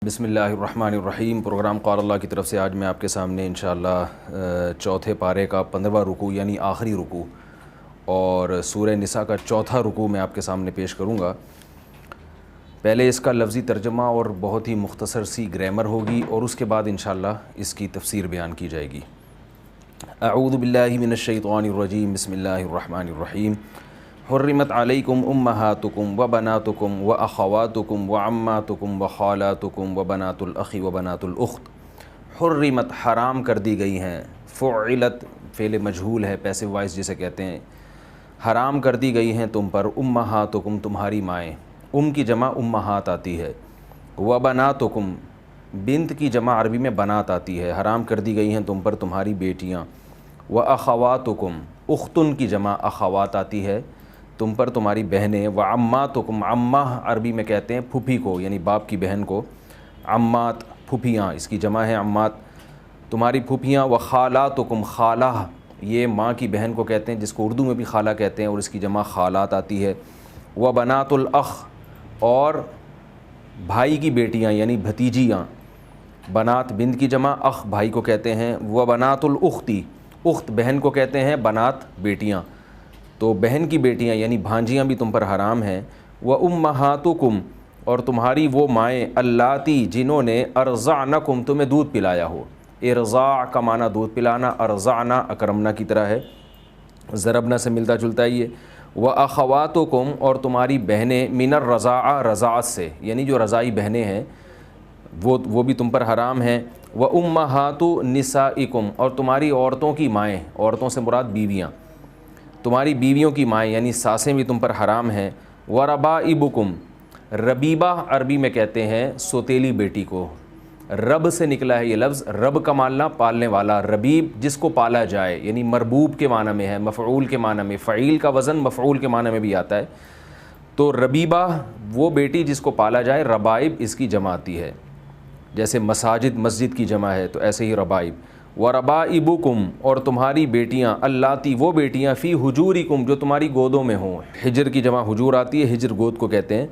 بسم اللہ الرحمن الرحیم۔ پروگرام قال اللہ کی طرف سے آج میں آپ کے سامنے انشاءاللہ چوتھے پارے کا 15واں رکوع یعنی آخری رکوع اور سورہ نساء کا چوتھا رکوع میں آپ کے سامنے پیش کروں گا۔ پہلے اس کا لفظی ترجمہ اور بہت ہی مختصر سی گرامر ہوگی اور اس کے بعد انشاءاللہ اس کی تفسیر بیان کی جائے گی۔ اعوذ باللہ من الشیطان الرجیم، بسم اللہ الرحمن الرحیم۔ حرمت علیکم امہاتکم وبناتکم واخواتکم وعماتکم وخالاتکم وبنات الاخ وبنات الاخت۔ حرمت حرام کر دی گئی ہیں، فعلت فعل مجہول ہے، پیسو وائس جسے کہتے ہیں، حرام کر دی گئی ہیں تم پر امہاتکم تمہاری مائیں، کی جمع امہات آتی ہے، وبناتکم بنت کی جمع عربی میں بنات آتی ہے، حرام کر دی گئی ہیں تم پر تمہاری بیٹیاں، واخواتکم اختن کی جمع اخوات آتی ہے، تم پر تمہاری بہنیں، وعماتکم عمہ عربی میں کہتے ہیں پھوپھی کو یعنی باپ کی بہن کو، عمات پھوپھیاں اس کی جمع ہے عمات، تمہاری پھوپھیاں، وخالاتکم خالہ یہ ماں کی بہن کو کہتے ہیں جس کو اردو میں بھی خالہ کہتے ہیں اور اس کی جمع خالات آتی ہے، وبنات الاخ اور بھائی کی بیٹیاں یعنی بھتیجیاں، بنات بنت کی جمع، اخ بھائی کو کہتے ہیں، وبنات الاختی اخت بہن کو کہتے ہیں، بنات بیٹیاں، تو بہن کی بیٹیاں یعنی بھانجیاں بھی تم پر حرام ہیں، وامہاتکم اور تمہاری وہ مائیں، اللاتی جنہوں نے ارضعنکم تمہیں دودھ پلایا ہو، ارضاع کا معنی دودھ پلانا، ارضعنا اکرمنا کی طرح ہے، ضربنا سے ملتا جلتا ہے یہ، واخواتکم اور تمہاری بہنیں، من الرضاعہ رضاعت سے یعنی جو رضائی بہنیں ہیں وہ بھی تم پر حرام ہیں، وامہات نسائکم اور تمہاری عورتوں کی مائیں، عورتوں سے مراد بیویاں، تمہاری بیویوں کی مائیں یعنی ساسیں بھی تم پر حرام ہیں، وربائبکم ربیبہ عربی میں کہتے ہیں سوتیلی بیٹی کو، رب سے نکلا ہے یہ لفظ، رب کا معنی پالنے والا، ربیب جس کو پالا جائے یعنی مربوب کے معنی میں ہے، مفعول کے معنی میں، فعیل کا وزن مفعول کے معنی میں بھی آتا ہے، تو ربیبہ وہ بیٹی جس کو پالا جائے، ربائب اس کی جمع آتی ہے، جیسے مساجد مسجد کی جمع ہے تو ایسے ہی ربائب، وربائبکم اور تمہاری بیٹیاں، اللاتی وہ بیٹیاں، فی حجورکم جو تمہاری گودوں میں ہوں، حجر کی جمع حجور آتی ہے، حجر گود کو کہتے ہیں،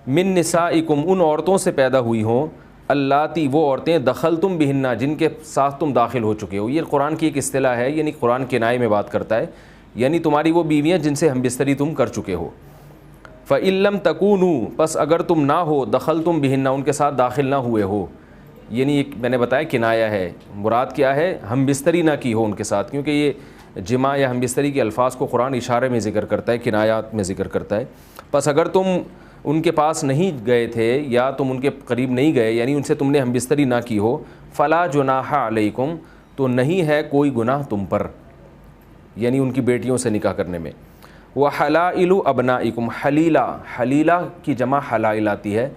من نسائکم ان عورتوں سے پیدا ہوئی ہوں، اللاتی وہ عورتیں، دخلتم بہن جن کے ساتھ تم داخل ہو چکے ہو، یہ قرآن کی ایک اصطلاح ہے یعنی قرآن کنائے میں بات کرتا ہے، یعنی تمہاری وہ بیویاں جن سے ہم بستری تم کر چکے ہو، فَإِن لَمْ تَكُونُوا پس اگر تم نہ ہو، دخلتم بہن ان کے ساتھ داخل نہ ہوئے ہو، یعنی ایک میں نے بتایا کنایا ہے، مراد کیا ہے، ہم بستری نہ کی ہو ان کے ساتھ، کیونکہ یہ جماع یا ہم بستری کے الفاظ کو قرآن اشارے میں ذکر کرتا ہے، کنایات میں ذکر کرتا ہے، پس اگر تم ان کے پاس نہیں گئے تھے یا تم ان کے قریب نہیں گئے یعنی ان سے تم نے ہم بستری نہ کی ہو، فلا جناح علیکم تو نہیں ہے کوئی گناہ تم پر، یعنی ان کی بیٹیوں سے نکاح کرنے میں، وحلائل ابنائکم حلیلہ حلیلہ کی جمع حلائل آتی ہے،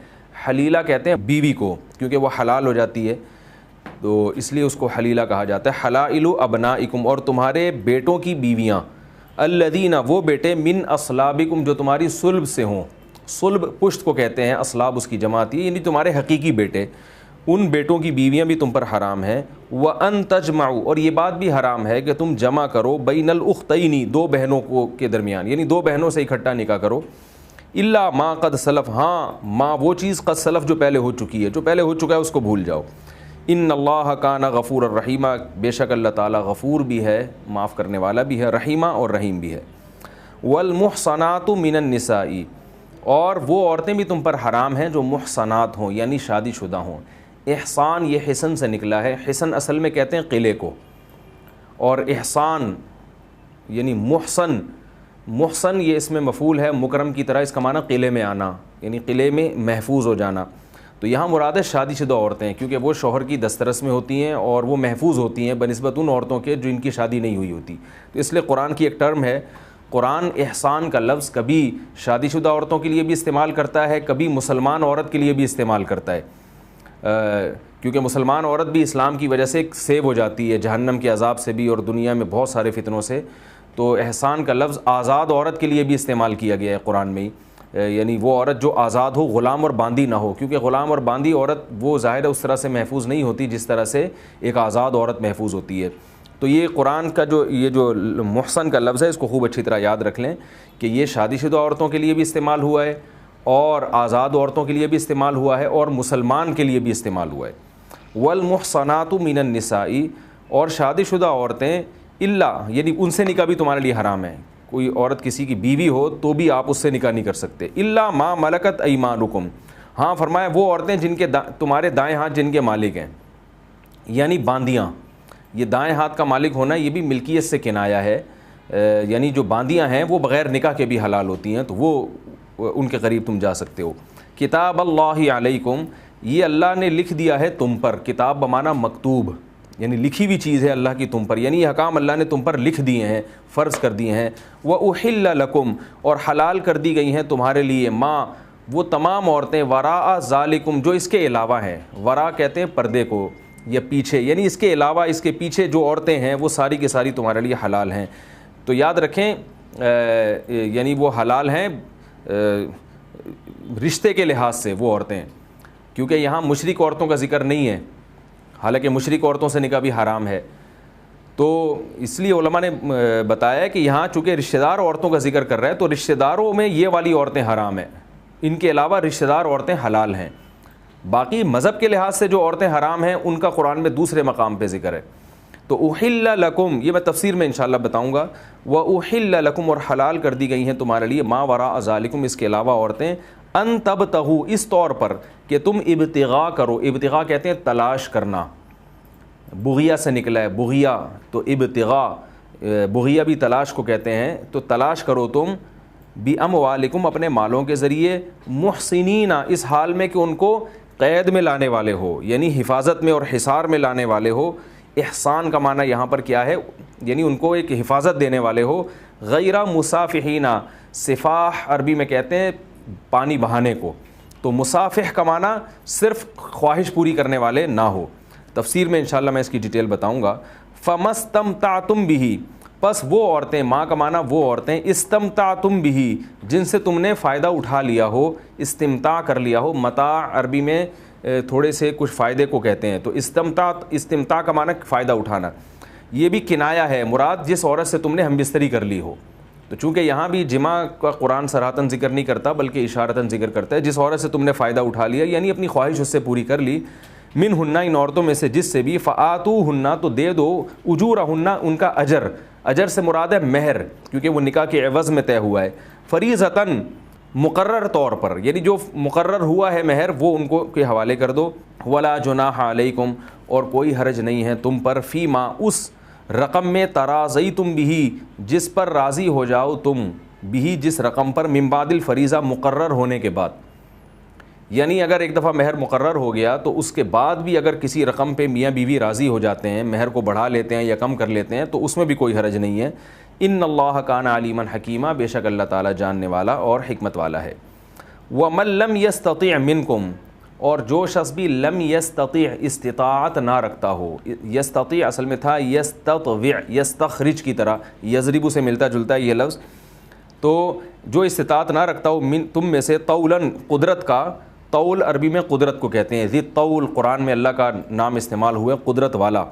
حلیلہ کہتے ہیں بیوی کو کیونکہ وہ حلال ہو جاتی ہے تو اس لیے اس کو حلیلہ کہا جاتا ہے، حلائل ابنائکم اور تمہارے بیٹوں کی بیویاں، الذین وہ بیٹے، من اصلابکم جو تمہاری صلب سے ہوں، صلب پشت کو کہتے ہیں، اصلاب اس کی جمع آتی ہے یعنی تمہارے حقیقی بیٹے، ان بیٹوں کی بیویاں بھی تم پر حرام ہیں، وَأَن تَجْمَعُوا اور یہ بات بھی حرام ہے کہ تم جمع کرو، بین الاختین دو بہنوں کو کے درمیان یعنی دو بہنوں سے اکٹھا نکاح کرو، الا ما قد سلف ہاں ما وہ چیز قد سلف جو پہلے ہو چکی ہے، جو پہلے ہو چکا ہے اس کو بھول جاؤ، ان اللہ کان غفور الرحیمہ بے شک اللہ تعالیٰ غفور بھی ہے، معاف کرنے والا بھی ہے، رحیمہ اور رحیم بھی ہے، والمحصنات من النساء اور وہ عورتیں بھی تم پر حرام ہیں جو محصنات ہوں یعنی شادی شدہ ہوں، احسان یہ حسن سے نکلا ہے، حسن اصل میں کہتے ہیں قلعے کو، اور احسان یعنی محسن، محسن یہ اس میں مفعول ہے مکرم کی طرح، اس کا معنی قلعے میں آنا یعنی قلعے میں محفوظ ہو جانا، تو یہاں مراد ہے شادی شدہ عورتیں کیونکہ وہ شوہر کی دسترس میں ہوتی ہیں اور وہ محفوظ ہوتی ہیں بنسبت ان عورتوں کے جو ان کی شادی نہیں ہوئی ہوتی، تو اس لیے قرآن کی ایک ٹرم ہے، قرآن احسان کا لفظ کبھی شادی شدہ عورتوں کے لیے بھی استعمال کرتا ہے، کبھی مسلمان عورت کے لیے بھی استعمال کرتا ہے، کیونکہ مسلمان عورت بھی اسلام کی وجہ سے سیو ہو جاتی ہے جہنم کے عذاب سے بھی اور دنیا میں بہت سارے فتنوں سے، تو احسان کا لفظ آزاد عورت کے لیے بھی استعمال کیا گیا ہے قرآن میں ہی، یعنی وہ عورت جو آزاد ہو، غلام اور باندی نہ ہو، کیونکہ غلام اور باندی عورت وہ ظاہر ہے اس طرح سے محفوظ نہیں ہوتی جس طرح سے ایک آزاد عورت محفوظ ہوتی ہے، تو یہ قرآن کا جو محسن کا لفظ ہے اس کو خوب اچھی طرح یاد رکھ لیں کہ یہ شادی شدہ عورتوں کے لیے بھی استعمال ہوا ہے اور آزاد عورتوں کے لیے بھی استعمال ہوا ہے اور مسلمان کے لیے بھی استعمال ہوا ہے. والمحصنات من النساء، اور شادی شدہ عورتیں، الا یعنی ان سے نکاح بھی تمہارے لیے حرام ہے. کوئی عورت کسی کی بیوی ہو تو بھی آپ اس سے نکاح نہیں کر سکتے. الا ما ملکت ایمانکم، ہاں فرمایا وہ عورتیں جن کے تمہارے دائیں ہاتھ جن کے مالک ہیں، یعنی باندیاں. یہ دائیں ہاتھ کا مالک ہونا یہ بھی ملکیت سے کنایا ہے، یعنی جو باندیاں ہیں وہ بغیر نکاح کے بھی حلال ہوتی ہیں، تو وہ ان کے قریب تم جا سکتے ہو. کتاب اللہ علیکم، یہ اللہ نے لکھ دیا ہے تم پر. کتاب بمانا مکتوب، یعنی لکھی ہوئی چیز ہے اللہ کی تم پر، یعنی یہ احکام اللہ نے تم پر لکھ دیے ہیں، فرض کر دیے ہیں. وَأُحِلَّ لَكُمْ، اور حلال کر دی گئی ہیں تمہارے لیے، ماں وہ تمام عورتیں، وراء ذالکم جو اس کے علاوہ ہیں. ورا کہتے ہیں پردے کو یا پیچھے، یعنی اس کے علاوہ اس کے پیچھے جو عورتیں ہیں وہ ساری کی ساری تمہارے لیے حلال ہیں. تو یاد رکھیں یعنی وہ حلال ہیں رشتے کے لحاظ سے وہ عورتیں، کیونکہ یہاں مشرک عورتوں کا ذکر نہیں ہے، حالانکہ مشرک عورتوں سے نکاح بھی حرام ہے. تو اس لیے علماء نے بتایا کہ یہاں چونکہ رشتہ دار عورتوں کا ذکر کر رہا ہے تو رشتہ داروں میں یہ والی عورتیں حرام ہیں، ان کے علاوہ رشتہ دار عورتیں حلال ہیں. باقی مذہب کے لحاظ سے جو عورتیں حرام ہیں ان کا قرآن میں دوسرے مقام پہ ذکر ہے. تو احل لکم، یہ میں تفسیر میں انشاءاللہ بتاؤں گا. واحل لکم، اور حلال کر دی گئی ہیں تمہارے لیے، ما وراء ذالکم اس کے علاوہ عورتیں، ان تبتغوا اس طور پر کہ تم ابتغاء کرو. ابتغاء کہتے ہیں تلاش کرنا، بغیہ سے نکلا ہے بغیہ، تو ابتغاء بغیہ بھی تلاش کو کہتے ہیں. تو تلاش کرو تم باموالکم اپنے مالوں کے ذریعے، محسنین اس حال میں کہ ان کو قید میں لانے والے ہو، یعنی حفاظت میں اور حصار میں لانے والے ہو. احسان کا معنی یہاں پر کیا ہے، یعنی ان کو ایک حفاظت دینے والے ہو. غیر مصافحین، سفاح عربی میں کہتے ہیں پانی بہانے کو، تو مصافح کا معنی صرف خواہش پوری کرنے والے نہ ہو. تفسیر میں انشاءاللہ میں اس کی ڈیٹیل بتاؤں گا. فمستمتعتم به، پس وہ عورتیں، ماں کا معنی وہ عورتیں، استمتعتم به جن سے تم نے فائدہ اٹھا لیا ہو، استمتاع کر لیا ہو. متاع عربی میں تھوڑے سے کچھ فائدے کو کہتے ہیں، تو استمتاع کا معنی فائدہ اٹھانا. یہ بھی کنایہ ہے، مراد جس عورت سے تم نے ہم بستری کر لی ہو. تو چونکہ یہاں بھی جمع کا قرآن صراحتاً ذکر نہیں کرتا بلکہ اشارتاً ذکر کرتا ہے، جس عورت سے تم نے فائدہ اٹھا لیا یعنی اپنی خواہش اس سے پوری کر لی. من ہننا، ان عورتوں میں سے جس سے بھی، فآتوہنہ تو دے دو، اجورہنہ ان کا اجر. اجر سے مراد ہے مہر، کیونکہ وہ نکاح کے عوض میں طے ہوا ہے. فریضتاً مقرر طور پر، یعنی جو مقرر ہوا ہے مہر وہ ان کو کے حوالے کر دو. ولا جناح علیکم، اور کوئی حرج نہیں ہے تم پر، فیما اس رقم میں، تراضیتم بھی جس پر راضی ہو جاؤ تم، بھی جس رقم پر، من بعد الفریضہ مقرر ہونے کے بعد. یعنی اگر ایک دفعہ مہر مقرر ہو گیا تو اس کے بعد بھی اگر کسی رقم پہ میاں بیوی راضی ہو جاتے ہیں، مہر کو بڑھا لیتے ہیں یا کم کر لیتے ہیں، تو اس میں بھی کوئی حرج نہیں ہے. ان اللہ کان علیما حکیما، بے شک اللہ تعالیٰ جاننے والا اور حکمت والا ہے. ومن لم یستطع منکم، اور جو شخص بھی لم یستطع استطاعت نہ رکھتا ہو، یستطیع اصل میں تھا یستطوع، یستخرج کی طرح، یضرب سے ملتا جلتا ہے یہ لفظ. تو جو استطاعت نہ رکھتا ہو تم میں سے، طولاً قدرت کا، طول عربی میں قدرت کو کہتے ہیں، ذی طول قرآن میں اللہ کا نام استعمال ہوا ہے قدرت والا.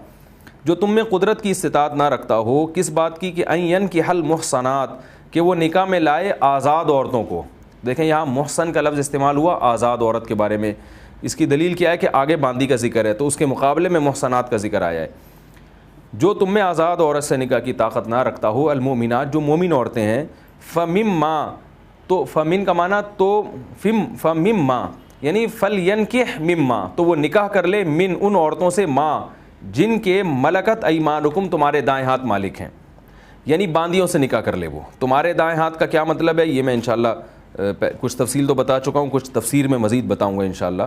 جو تم میں قدرت کی استطاعت نہ رکھتا ہو، کس بات کی، کہ این کی حل محسنات، کہ وہ نکاح میں لائے آزاد عورتوں کو. دیکھیں یہاں محسن کا لفظ استعمال ہوا آزاد عورت کے بارے میں. اس کی دلیل کیا ہے کہ آگے باندی کا ذکر ہے تو اس کے مقابلے میں محسنات کا ذکر آیا ہے. جو تم میں آزاد عورت سے نکاح کی طاقت نہ رکھتا ہو، المؤمنات جو مومن عورتیں ہیں، فمما، تو فمن کا معنی تو فمما یعنی فلینکح مما، تو وہ نکاح کر لے، من ان عورتوں سے، ماں جن کے ملکت ایمانکم تمہارے دائیں ہاتھ مالک ہیں، یعنی باندیوں سے نکاح کر لے. وہ تمہارے دائیں ہاتھ کا کیا مطلب ہے یہ میں انشاءاللہ کچھ تفصیل تو بتا چکا ہوں، کچھ تفسیر میں مزید بتاؤں گا انشاءاللہ.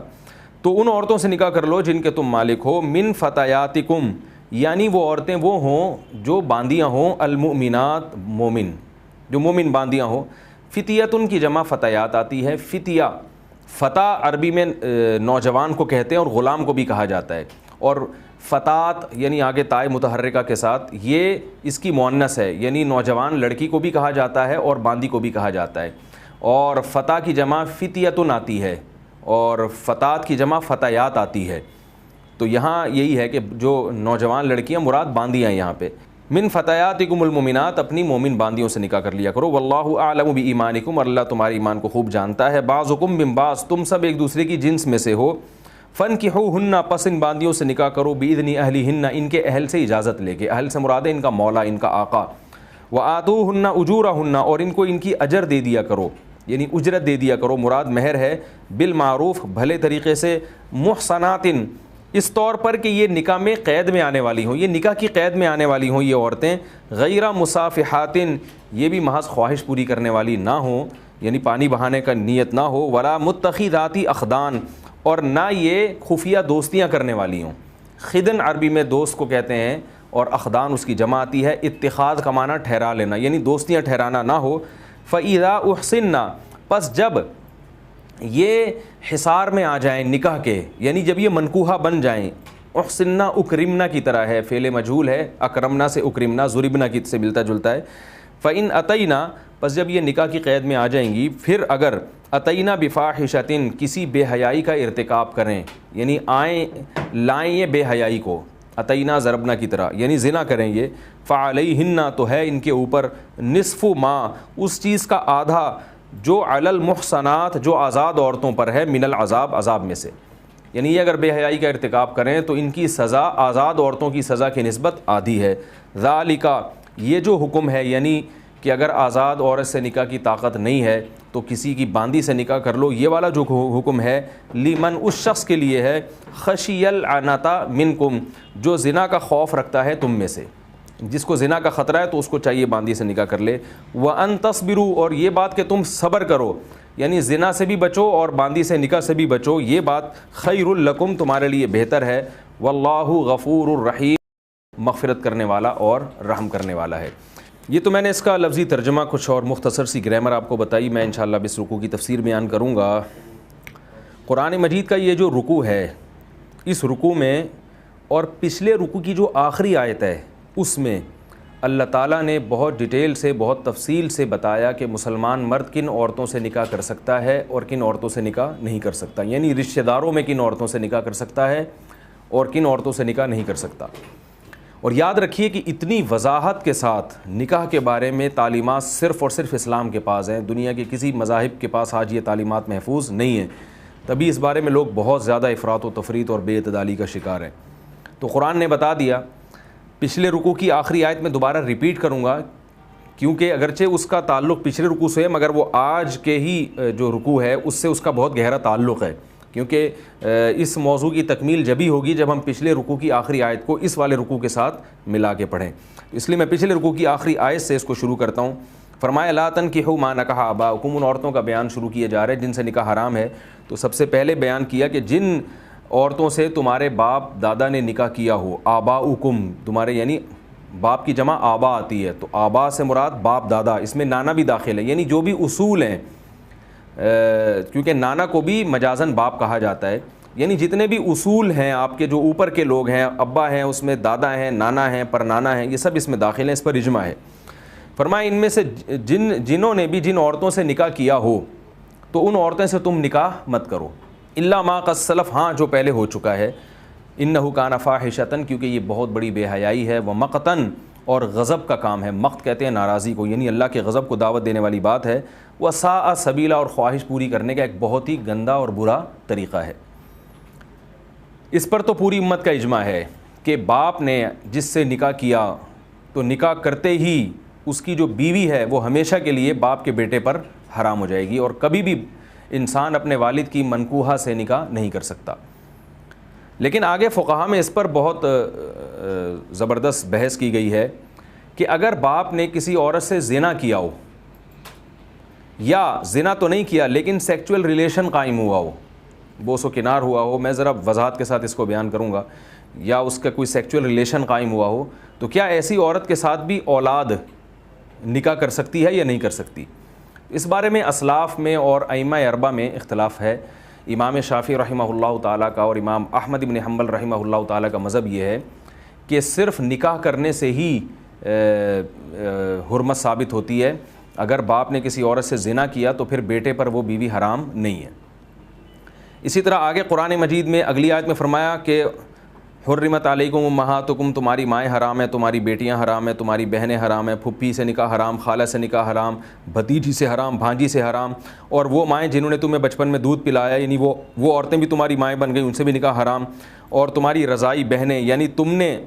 تو ان عورتوں سے نکاح کر لو جن کے تم مالک ہو، من فتیاتکم یعنی وہ عورتیں وہ ہوں جو باندیاں ہوں، المؤمنات مومن، جو مومن باندیاں ہوں. فتیتن کی جمع فتیات آتی ہے. فتیہ فتح عربی میں نوجوان کو کہتے ہیں اور غلام کو بھی کہا جاتا ہے. اور فتات یعنی آگے تائے متحرکہ کے ساتھ، یہ اس کی مؤنث ہے، یعنی نوجوان لڑکی کو بھی کہا جاتا ہے اور باندی کو بھی کہا جاتا ہے. اور فتح کی جمع فتیتن آتی ہے اور فتات کی جمع فتیات آتی ہے. تو یہاں یہی ہے کہ جو نوجوان لڑکیاں مراد باندیاں ہیں یہاں پہ. من فتیاتکم المؤمنات، اپنی مومن باندیوں سے نکاح کر لیا کرو، واللہ اعلم بایمانکم، اور اللہ تمہارے ایمان کو خوب جانتا ہے، بعضکم من بعض، تم سب ایک دوسرے کی جنس میں سے ہو، فانکحوہن، پس ان باندیوں سے نکاح کرو، باذن اہلہن، ان کے اہل سے اجازت لے کے، اہل سے مراد ہے ان کا مولا، ان کا آقا، وآتوہن اجورہن، اور ان کو ان کی اجر دے دیا کرو، یعنی اجرت دے دیا کرو، مراد مہر ہے، بالمعروف، بھلے طریقے سے، محصنات، اس طور پر کہ یہ نکاح میں قید میں آنے والی ہوں، یہ نکاح کی قید میں آنے والی ہوں یہ عورتیں، غیر مصافحات، یہ بھی محض خواہش پوری کرنے والی نہ ہوں، یعنی پانی بہانے کا نیت نہ ہو، ولا متخذات اخدان، اور نہ یہ خفیہ دوستیاں کرنے والی ہوں، خدن عربی میں دوست کو کہتے ہیں، اور اخدان اس کی جمع آتی ہے، اتخاذ کا معنی ٹھہرا لینا، یعنی دوستیاں ٹھہرانا نہ ہو، فَإِذَا أُحْصِنَّ، پس جب یہ حصار میں آ جائیں نکاح کے، یعنی جب یہ منکوحہ بن جائیں، احسنہ اکرمنا کی طرح ہے، فعل مجہول ہے، اکرمنا سے اکرمنا، ضربنا کی سے ملتا جلتا ہے، فإن اتینا، پس جب یہ نکاح کی قید میں آ جائیں گی، پھر اگر اتینا بفاحشۃ، کسی بے حیائی کا ارتکاب کریں، یعنی لائیں یہ بے حیائی کو، اتینا ضربنا کی طرح، یعنی زنا کریں یہ، فعلیہن، تو ہے ان کے اوپر، نصف ما، اس چیز کا آدھا، جو علی المحصنات، جو آزاد عورتوں پر ہے، من العذاب، عذاب میں سے، یعنی یہ اگر بے حیائی کا ارتکاب کریں تو ان کی سزا آزاد عورتوں کی سزا کی نسبت آدھی ہے، ذالک، یہ جو حکم ہے، یعنی کہ اگر آزاد عورت سے نکاح کی طاقت نہیں ہے تو کسی کی باندی سے نکاح کر لو، یہ والا جو حکم ہے، لیمن، اس شخص کے لیے ہے، خشی العنۃ منکم، جو زنا کا خوف رکھتا ہے تم میں سے، جس کو زنا کا خطرہ ہے تو اس کو چاہیے باندی سے نکاح کر لے، وَأَن تَصْبِرُوا، اور یہ بات کہ تم صبر کرو، یعنی زنا سے بھی بچو اور باندی سے نکاح سے بھی بچو، یہ بات خیر لکم، تمہارے لیے بہتر ہے، واللہ غفور الرحیم، مغفرت کرنے والا اور رحم کرنے والا ہے۔ یہ تو میں نے اس کا لفظی ترجمہ کچھ اور مختصر سی گرامر آپ کو بتائی، میں انشاءاللہ اس رکوع کی تفسیر بیان کروں گا۔ قرآن مجید کا یہ جو رکوع ہے، اس رکوع میں اور پچھلے رکوع کی جو آخری آیت ہے اس میں اللہ تعالیٰ نے بہت ڈیٹیل سے، بہت تفصیل سے بتایا کہ مسلمان مرد کن عورتوں سے نکاح کر سکتا ہے اور کن عورتوں سے نکاح نہیں کر سکتا، یعنی رشتہ داروں میں کن عورتوں سے نکاح کر سکتا ہے اور کن عورتوں سے نکاح نہیں کر سکتا۔ اور یاد رکھیے کہ اتنی وضاحت کے ساتھ نکاح کے بارے میں تعلیمات صرف اور صرف اسلام کے پاس ہیں، دنیا کے کسی مذاہب کے پاس آج یہ تعلیمات محفوظ نہیں ہیں، تبھی اس بارے میں لوگ بہت زیادہ افراط و تفریط اور بے اعتدالی کا شکار ہیں۔ تو قرآن نے بتا دیا، پچھلے رکوع کی آخری آیت میں دوبارہ ریپیٹ کروں گا، کیونکہ اگرچہ اس کا تعلق پچھلے رکوع سے ہے مگر وہ آج کے ہی جو رکوع ہے اس سے اس کا بہت گہرا تعلق ہے، کیونکہ اس موضوع کی تکمیل جبھی ہوگی جب ہم پچھلے رکوع کی آخری آیت کو اس والے رکوع کے ساتھ ملا کے پڑھیں، اس لیے میں پچھلے رکوع کی آخری آیت سے اس کو شروع کرتا ہوں۔ فرمایا لا تنکحوا ما نکح آباؤکم، ان عورتوں کا بیان شروع کیا جا رہا ہے جن سے نکاح حرام ہے۔ تو سب سے پہلے بیان کیا کہ جن عورتوں سے تمہارے باپ دادا نے نکاح کیا ہو، آباؤکم، تمہارے یعنی باپ کی جمع آبا آتی ہے، تو آبا سے مراد باپ دادا، اس میں نانا بھی داخل ہے، یعنی جو بھی اصول ہیں، کیونکہ نانا کو بھی مجازن باپ کہا جاتا ہے، یعنی جتنے بھی اصول ہیں آپ کے جو اوپر کے لوگ ہیں، ابا ہیں، اس میں دادا ہیں، نانا ہیں، پر نانا ہیں، یہ سب اس میں داخل ہیں، اس پر اجماع ہے۔ فرمایا ان میں سے جنہوں نے بھی جن عورتوں سے نکاح کیا ہو تو ان عورتوں سے تم نکاح مت کرو، الا ما قد سلف، ہاں جو پہلے ہو چکا ہے، انہ کان فاحشۃ، کیونکہ یہ بہت بڑی بے حیائی ہے، ومقتن، اور غضب کا کام ہے، مقت کہتے ہیں ناراضی کو، یعنی اللہ کے غضب کو دعوت دینے والی بات ہے، وساء سبیلا، اور خواہش پوری کرنے کا ایک بہت ہی گندا اور برا طریقہ ہے۔ اس پر تو پوری امت کا اجماع ہے کہ باپ نے جس سے نکاح کیا تو نکاح کرتے ہی اس کی جو بیوی ہے وہ ہمیشہ کے لیے باپ کے بیٹے پر حرام ہو جائے گی، اور کبھی بھی انسان اپنے والد کی منکوحہ سے نکاح نہیں کر سکتا۔ لیکن آگے فقہا میں اس پر بہت زبردست بحث کی گئی ہے کہ اگر باپ نے کسی عورت سے زنا کیا ہو، یا زنا تو نہیں کیا لیکن سیکچول ریلیشن قائم ہوا ہو، بوس و کنار ہوا ہو، میں ذرا وضاحت کے ساتھ اس کو بیان کروں گا، یا اس کا کوئی سیکچول ریلیشن قائم ہوا ہو، تو کیا ایسی عورت کے ساتھ بھی اولاد نکاح کر سکتی ہے یا نہیں کر سکتی؟ اس بارے میں اسلاف میں اور ائمہ اربعہ میں اختلاف ہے۔ امام شافعی رحمہ اللہ تعالیٰ کا اور امام احمد بن حنبل رحمہ اللہ تعالیٰ کا مذہب یہ ہے کہ صرف نکاح کرنے سے ہی حرمت ثابت ہوتی ہے، اگر باپ نے کسی عورت سے زنا کیا تو پھر بیٹے پر وہ بیوی حرام نہیں ہے۔ اسی طرح آگے قرآن مجید میں اگلی آیت میں فرمایا کہ حرمت علیکم امہاتکم، تمہاری مائیں حرام ہیں، تمہاری بیٹیاں حرام ہیں، تمہاری بہنیں حرام ہیں، پھپھی سے نکاح حرام، خالہ سے نکاح حرام، بھتیجی سے حرام، بھانجی سے حرام، اور وہ مائیں جنہوں نے تمہیں بچپن میں دودھ پلایا، یعنی وہ عورتیں بھی تمہاری مائیں بن گئیں، ان سے بھی نکاح حرام، اور تمہاری رضائی بہنیں، یعنی تم نے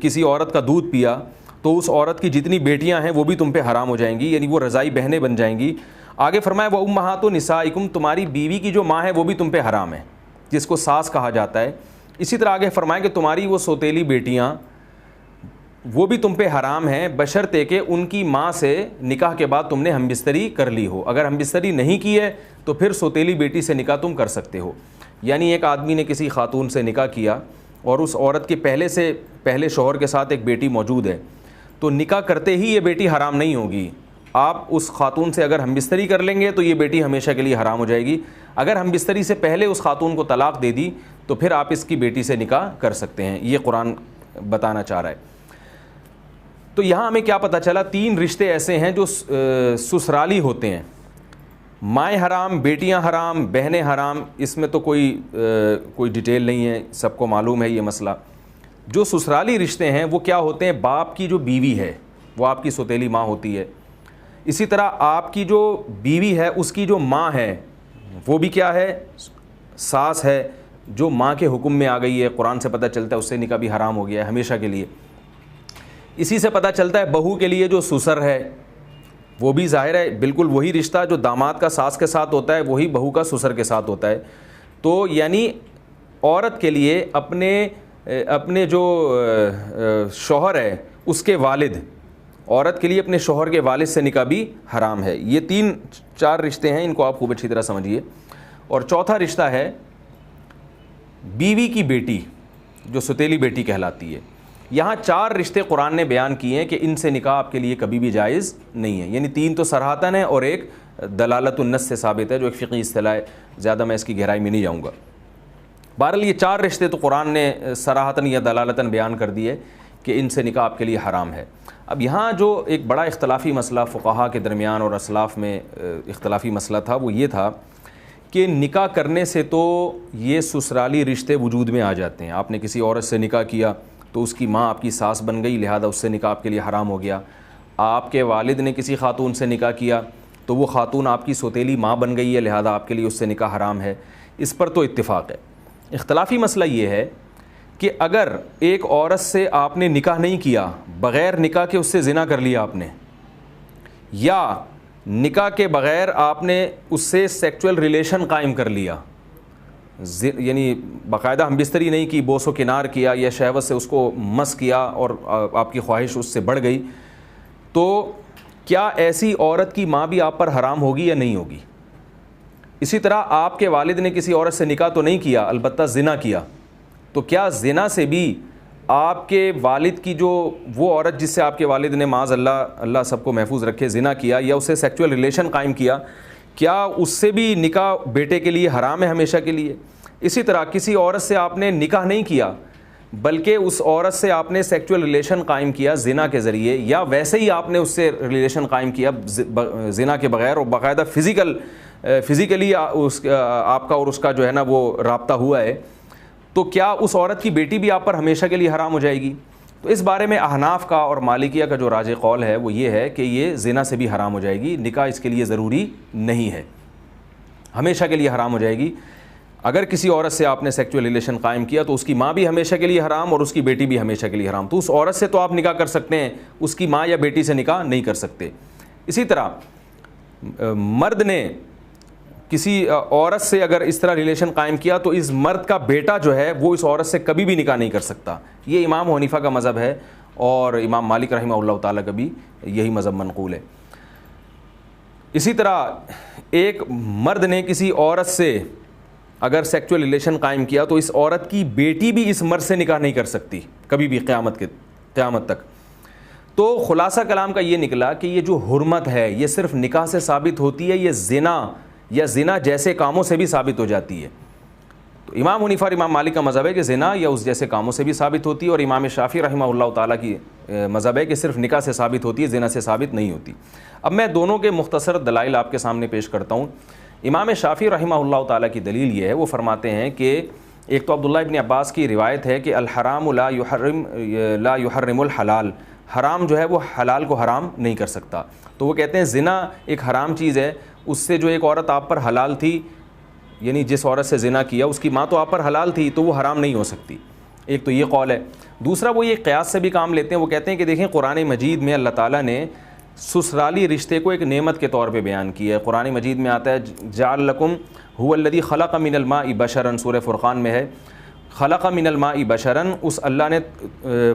کسی عورت کا دودھ پیا تو اس عورت کی جتنی بیٹیاں ہیں وہ بھی تم پہ حرام ہو جائیں گی، یعنی وہ رضائی بہنیں بن جائیں گی۔ آگے فرمایا وہ امہات نسائکم، تمہاری بیوی کی جو ماں ہے وہ بھی تم پہ حرام ہے، جس کو ساس کہا جاتا ہے۔ اسی طرح آگے فرمایا کہ تمہاری وہ سوتیلی بیٹیاں وہ بھی تم پہ حرام ہیں، بشرطے کہ ان کی ماں سے نکاح کے بعد تم نے ہم بستری کر لی ہو۔ اگر ہم بستری نہیں کی ہے تو پھر سوتیلی بیٹی سے نکاح تم کر سکتے ہو۔ یعنی ایک آدمی نے کسی خاتون سے نکاح کیا اور اس عورت کے پہلے شوہر کے ساتھ ایک بیٹی موجود ہے، تو نکاح کرتے ہی یہ بیٹی حرام نہیں ہوگی۔ آپ اس خاتون سے اگر ہم بستری کر لیں گے تو یہ بیٹی ہمیشہ کے لیے حرام ہو جائے گی۔ اگر ہم بستری سے پہلے اس خاتون کو طلاق دے دی تو پھر آپ اس کی بیٹی سے نکاح کر سکتے ہیں، یہ قرآن بتانا چاہ رہا ہے۔ تو یہاں ہمیں کیا پتہ چلا؟ 3 رشتے ایسے ہیں جو سسرالی ہوتے ہیں، مائیں حرام، بیٹیاں حرام، بہنیں حرام، اس میں تو کوئی ڈیٹیل نہیں ہے، سب کو معلوم ہے یہ مسئلہ۔ جو سسرالی رشتے ہیں وہ کیا ہوتے ہیں؟ باپ کی جو بیوی ہے وہ آپ کی سوتیلی ماں ہوتی ہے، اسی طرح آپ کی جو بیوی ہے اس کی جو ماں ہے وہ بھی کیا ہے؟ ساس ہے، جو ماں کے حکم میں آ گئی ہے، قرآن سے پتہ چلتا ہے اس سے نکاح بھی حرام ہو گیا ہے ہمیشہ کے لیے۔ اسی سے پتہ چلتا ہے بہو کے لیے جو سسر ہے وہ بھی ظاہر ہے بالکل وہی رشتہ جو داماد کا ساس کے ساتھ ہوتا ہے وہی بہو کا سسر کے ساتھ ہوتا ہے۔ تو یعنی عورت کے لیے اپنے جو شوہر ہے اس کے والد، عورت کے لیے اپنے شوہر کے والد سے نکاح بھی حرام ہے۔ یہ 3-4 رشتے ہیں، ان کو آپ خوب اچھی طرح سمجھیے۔ اور چوتھا رشتہ ہے بیوی کی بیٹی، جو ستیلی بیٹی کہلاتی ہے۔ یہاں 4 رشتے قرآن نے بیان کیے ہیں کہ ان سے نکاح آپ کے لیے کبھی بھی جائز نہیں ہے، یعنی 3 تو صراحتاً ہے اور ایک دلالت النص سے ثابت ہے جو ایک فقہی اصطلاح ہے، زیادہ میں اس کی گہرائی میں نہیں جاؤں گا۔ بہرحال یہ 4 رشتے تو قرآن نے صراحتاً یا دلالتاً بیان کر دیے کہ ان سے نکاح آپ کے لیے حرام ہے۔ اب یہاں جو ایک بڑا اختلافی مسئلہ فقہا کے درمیان اور اسلاف میں اختلافی مسئلہ تھا وہ یہ تھا کہ نکاح کرنے سے تو یہ سسرالی رشتے وجود میں آ جاتے ہیں۔ آپ نے کسی عورت سے نکاح کیا تو اس کی ماں آپ کی ساس بن گئی، لہذا اس سے نکاح آپ کے لیے حرام ہو گیا۔ آپ کے والد نے کسی خاتون سے نکاح کیا تو وہ خاتون آپ کی سوتیلی ماں بن گئی ہے، لہذا آپ کے لیے اس سے نکاح حرام ہے۔ اس پر تو اتفاق ہے۔ اختلافی مسئلہ یہ ہے کہ اگر ایک عورت سے آپ نے نکاح نہیں کیا، بغیر نکاح کے اس سے زنا کر لیا آپ نے، یا نکاح کے بغیر آپ نے اس سے سیکچول ریلیشن قائم کر لیا، یعنی باقاعدہ ہم بستری نہیں کی، بوس و کنار کیا یا شہوت سے اس کو مس کیا اور آپ کی خواہش اس سے بڑھ گئی، تو کیا ایسی عورت کی ماں بھی آپ پر حرام ہوگی یا نہیں ہوگی؟ اسی طرح آپ کے والد نے کسی عورت سے نکاح تو نہیں کیا، البتہ زنا کیا، تو کیا زنا سے بھی آپ کے والد کی جو وہ عورت جس سے آپ کے والد نے معاذ اللہ سب کو محفوظ رکھے زنا کیا یا اسے سیکچول ریلیشن قائم کیا، کیا اس سے بھی نکاح بیٹے کے لیے حرام ہے ہمیشہ کے لیے؟ اسی طرح کسی عورت سے آپ نے نکاح نہیں کیا بلکہ اس عورت سے آپ نے سیکچول ریلیشن قائم کیا زنا کے ذریعے، یا ویسے ہی آپ نے اس سے ریلیشن قائم کیا زنا کے بغیر اور باقاعدہ فزیکلی آپ کا اور اس کا جو ہے نا وہ رابطہ ہوا ہے، تو کیا اس عورت کی بیٹی بھی آپ پر ہمیشہ کے لیے حرام ہو جائے گی؟ تو اس بارے میں احناف کا اور مالکیہ کا جو راجح قول ہے وہ یہ ہے کہ یہ زنا سے بھی حرام ہو جائے گی، نکاح اس کے لیے ضروری نہیں ہے، ہمیشہ کے لیے حرام ہو جائے گی۔ اگر کسی عورت سے آپ نے سیکچول ریلیشن قائم کیا تو اس کی ماں بھی ہمیشہ کے لیے حرام اور اس کی بیٹی بھی ہمیشہ کے لیے حرام، تو اس عورت سے تو آپ نکاح کر سکتے ہیں، اس کی ماں یا بیٹی سے نکاح نہیں کر سکتے۔ اسی طرح مرد نے کسی عورت سے اگر اس طرح ریلیشن قائم کیا تو اس مرد کا بیٹا جو ہے وہ اس عورت سے کبھی بھی نکاح نہیں کر سکتا۔ یہ امام حنیفہ کا مذہب ہے اور امام مالک رحمہ اللہ تعالیٰ کا بھی یہی مذہب منقول ہے۔ اسی طرح ایک مرد نے کسی عورت سے اگر سیکچول ریلیشن قائم کیا تو اس عورت کی بیٹی بھی اس مرد سے نکاح نہیں کر سکتی کبھی بھی قیامت تک۔ تو خلاصہ کلام کا یہ نکلا کہ یہ جو حرمت ہے یہ صرف نکاح سے ثابت ہوتی ہے، یہ زنا یا زنا جیسے کاموں سے بھی ثابت ہو جاتی ہے۔ تو امام حنیفہ اور امام مالک کا مذہب ہے کہ زنا یا اس جیسے کاموں سے بھی ثابت ہوتی ہے، اور امام شافعی رحمہ اللہ تعالیٰ کی مذہب ہے کہ صرف نکاح سے ثابت ہوتی ہے، زنا سے ثابت نہیں ہوتی۔ اب میں دونوں کے مختصر دلائل آپ کے سامنے پیش کرتا ہوں۔ امام شافعی رحمہ اللہ تعالیٰ کی دلیل یہ ہے، وہ فرماتے ہیں کہ ایک تو عبداللہ ابن عباس کی روایت ہے کہ الحرام لا یحرم الحلال، حرام جو ہے وہ حلال کو حرام نہیں کر سکتا. تو وہ کہتے ہیں زنا ایک حرام چیز ہے، اس سے جو ایک عورت آپ پر حلال تھی، یعنی جس عورت سے زنا کیا اس کی ماں تو آپ پر حلال تھی، تو وہ حرام نہیں ہو سکتی. ایک تو یہ قول ہے. دوسرا وہ یہ قیاس سے بھی کام لیتے ہیں، وہ کہتے ہیں کہ دیکھیں قرآن مجید میں اللہ تعالیٰ نے سسرالی رشتے کو ایک نعمت کے طور پہ بیان کیا ہے. قرآن مجید میں آتا ہے جعل لکم هو الذی خلق من الماء بشرا، سورہ فرقان میں ہے خلق من الماء بشرا، اس اللہ نے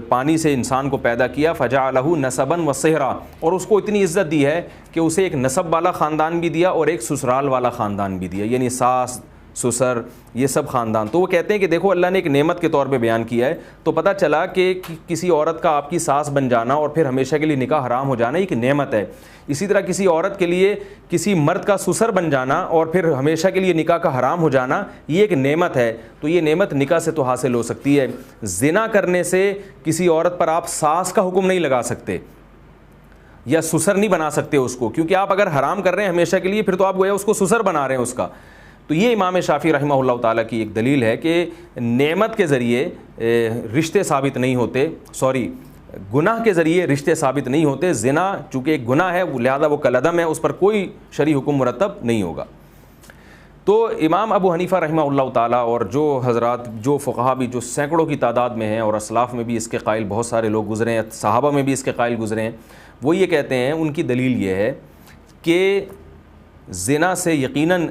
پانی سے انسان کو پیدا کیا، فجعلہ نسبا وصہرا، اور اس کو اتنی عزت دی ہے کہ اسے ایک نسب والا خاندان بھی دیا اور ایک سسرال والا خاندان بھی دیا، یعنی ساس سسر یہ سب خاندان. تو وہ کہتے ہیں کہ دیکھو اللہ نے ایک نعمت کے طور پہ بیان کیا ہے. تو پتہ چلا کہ کسی عورت کا آپ کی ساس بن جانا اور پھر ہمیشہ کے لیے نکاح حرام ہو جانا ایک نعمت ہے. اسی طرح کسی عورت کے لیے کسی مرد کا سسر بن جانا اور پھر ہمیشہ کے لیے نکاح کا حرام ہو جانا یہ ایک نعمت ہے. تو یہ نعمت نکاح سے تو حاصل ہو سکتی ہے. زنا کرنے سے کسی عورت پر آپ ساس کا حکم نہیں لگا سکتے یا سسر نہیں بنا سکتے اس کو، کیونکہ آپ اگر حرام کر رہے ہیں ہمیشہ کے لیے پھر تو آپ گویا اس کو سسر بنا رہے ہیں اس کا. تو یہ امام شافعی رحمہ اللہ تعالیٰ کی ایک دلیل ہے کہ نعمت کے ذریعے رشتے ثابت نہیں ہوتے، گناہ کے ذریعے رشتے ثابت نہیں ہوتے. زنا چونکہ ایک گناہ ہے لہذا وہ کالعدم ہے، اس پر کوئی شرعی حکم مرتب نہیں ہوگا. تو امام ابو حنیفہ رحمہ اللہ تعالیٰ اور جو حضرات جو فقہا بھی جو سینکڑوں کی تعداد میں ہیں اور اسلاف میں بھی اس کے قائل بہت سارے لوگ گزرے ہیں، صحابہ میں بھی اس کے قائل گزرے ہیں، وہ یہ کہتے ہیں ان کی دلیل یہ ہے کہ زنا سے یقیناً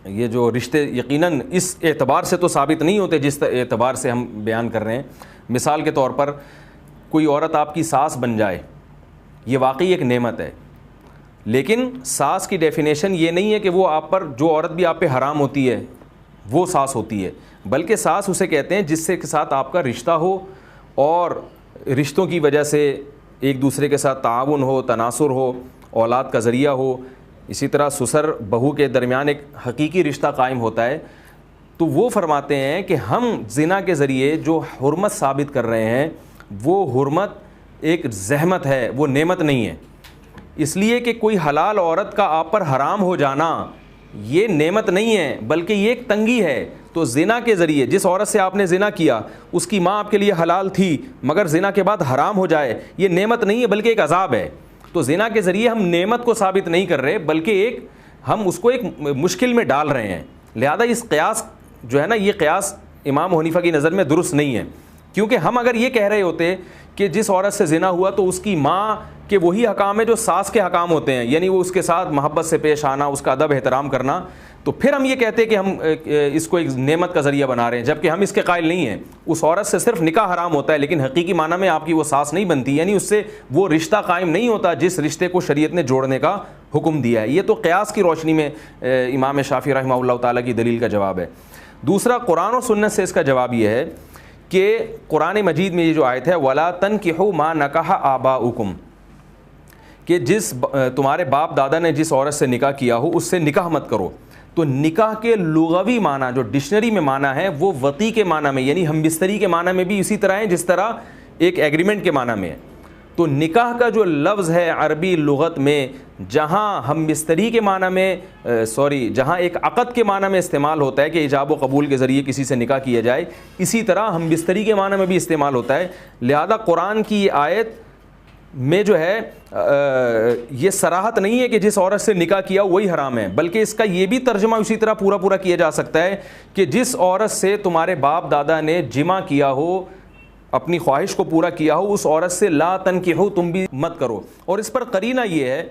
یہ جو رشتے یقیناً اس اعتبار سے تو ثابت نہیں ہوتے جس اعتبار سے ہم بیان کر رہے ہیں. مثال کے طور پر کوئی عورت آپ کی ساس بن جائے، یہ واقعی ایک نعمت ہے، لیکن ساس کی ڈیفینیشن یہ نہیں ہے کہ وہ آپ پر جو عورت بھی آپ پہ حرام ہوتی ہے وہ ساس ہوتی ہے، بلکہ ساس اسے کہتے ہیں جس کے ساتھ آپ کا رشتہ ہو اور رشتوں کی وجہ سے ایک دوسرے کے ساتھ تعاون ہو، تناصر ہو، اولاد کا ذریعہ ہو. اسی طرح سسر بہو کے درمیان ایک حقیقی رشتہ قائم ہوتا ہے. تو وہ فرماتے ہیں کہ ہم زنا کے ذریعے جو حرمت ثابت کر رہے ہیں وہ حرمت ایک زحمت ہے، وہ نعمت نہیں ہے. اس لیے کہ کوئی حلال عورت کا آپ پر حرام ہو جانا یہ نعمت نہیں ہے بلکہ یہ ایک تنگی ہے. تو زنا کے ذریعے جس عورت سے آپ نے زنا کیا اس کی ماں آپ کے لیے حلال تھی مگر زنا کے بعد حرام ہو جائے، یہ نعمت نہیں ہے بلکہ ایک عذاب ہے. تو زنا کے ذریعے ہم نعمت کو ثابت نہیں کر رہے بلکہ ہم اس کو ایک مشکل میں ڈال رہے ہیں. لہذا اس قیاس جو ہے نا، یہ قیاس امام حنیفہ کی نظر میں درست نہیں ہے. کیونکہ ہم اگر یہ کہہ رہے ہوتے کہ جس عورت سے زنا ہوا تو اس کی ماں کے وہی حکام ہے جو ساس کے حکام ہوتے ہیں، یعنی وہ اس کے ساتھ محبت سے پیش آنا، اس کا ادب احترام کرنا، تو پھر ہم یہ کہتے کہ ہم اس کو ایک نعمت کا ذریعہ بنا رہے ہیں، جبکہ ہم اس کے قائل نہیں ہیں. اس عورت سے صرف نکاح حرام ہوتا ہے لیکن حقیقی معنی میں آپ کی وہ ساس نہیں بنتی، یعنی اس سے وہ رشتہ قائم نہیں ہوتا جس رشتے کو شریعت نے جوڑنے کا حکم دیا ہے. یہ تو قیاس کی روشنی میں امام شافعی رحمہ اللہ تعالیٰ کی دلیل کا جواب ہے. دوسرا قرآن و سنت سے اس کا جواب یہ ہے کہ قرآن مجید میں یہ جو آیت ہے وَلَا تَنْكِحُوا مَا نَكَحَ آبَاؤُكُمْ، کہ جس تمہارے باپ دادا نے جس عورت سے نکاح کیا ہو اس سے نکاح مت کرو. تو نکاح کے لغوی معنی جو ڈکشنری میں معنی ہے وہ وطی کے معنی میں یعنی ہم بستری کے معنی میں بھی اسی طرح ہے جس طرح ایک ایگریمنٹ کے معنی میں ہے. تو نکاح کا جو لفظ ہے عربی لغت میں جہاں ہم بستری کے معنی میں جہاں ایک عقد کے معنی میں استعمال ہوتا ہے کہ ایجاب و قبول کے ذریعے کسی سے نکاح کیا جائے، اسی طرح ہم بستری کے معنی میں بھی استعمال ہوتا ہے. لہذا قرآن کی آیت میں جو ہے یہ صراحت نہیں ہے کہ جس عورت سے نکاح کیا وہی حرام ہے، بلکہ اس کا یہ بھی ترجمہ اسی طرح پورا کیا جا سکتا ہے کہ جس عورت سے تمہارے باپ دادا نے جمع کیا ہو، اپنی خواہش کو پورا کیا ہو، اس عورت سے لا تنکحو تم بھی مت کرو. اور اس پر قرینہ یہ ہے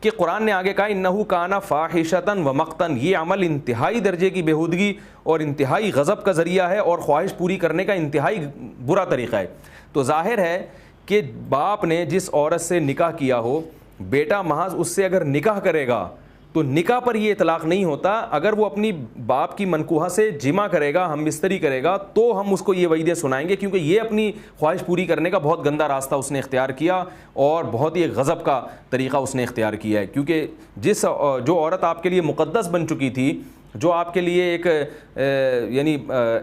کہ قرآن نے آگے کہا انہ کان فاحشۃ ومقتا، یہ عمل انتہائی درجے کی بےہودگی اور انتہائی غضب کا ذریعہ ہے اور خواہش پوری کرنے کا انتہائی برا طریقہ ہے. تو ظاہر ہے کہ باپ نے جس عورت سے نکاح کیا ہو، بیٹا محض اس سے اگر نکاح کرے گا تو نکاح پر یہ اطلاق نہیں ہوتا. اگر وہ اپنی باپ کی منکوحہ سے جمع کرے گا، ہم بستری کرے گا، تو ہم اس کو یہ وعیدیں سنائیں گے، کیونکہ یہ اپنی خواہش پوری کرنے کا بہت گندا راستہ اس نے اختیار کیا اور بہت ہی غضب کا طریقہ اس نے اختیار کیا ہے. کیونکہ جو عورت آپ کے لیے مقدس بن چکی تھی، جو آپ کے لیے ایک یعنی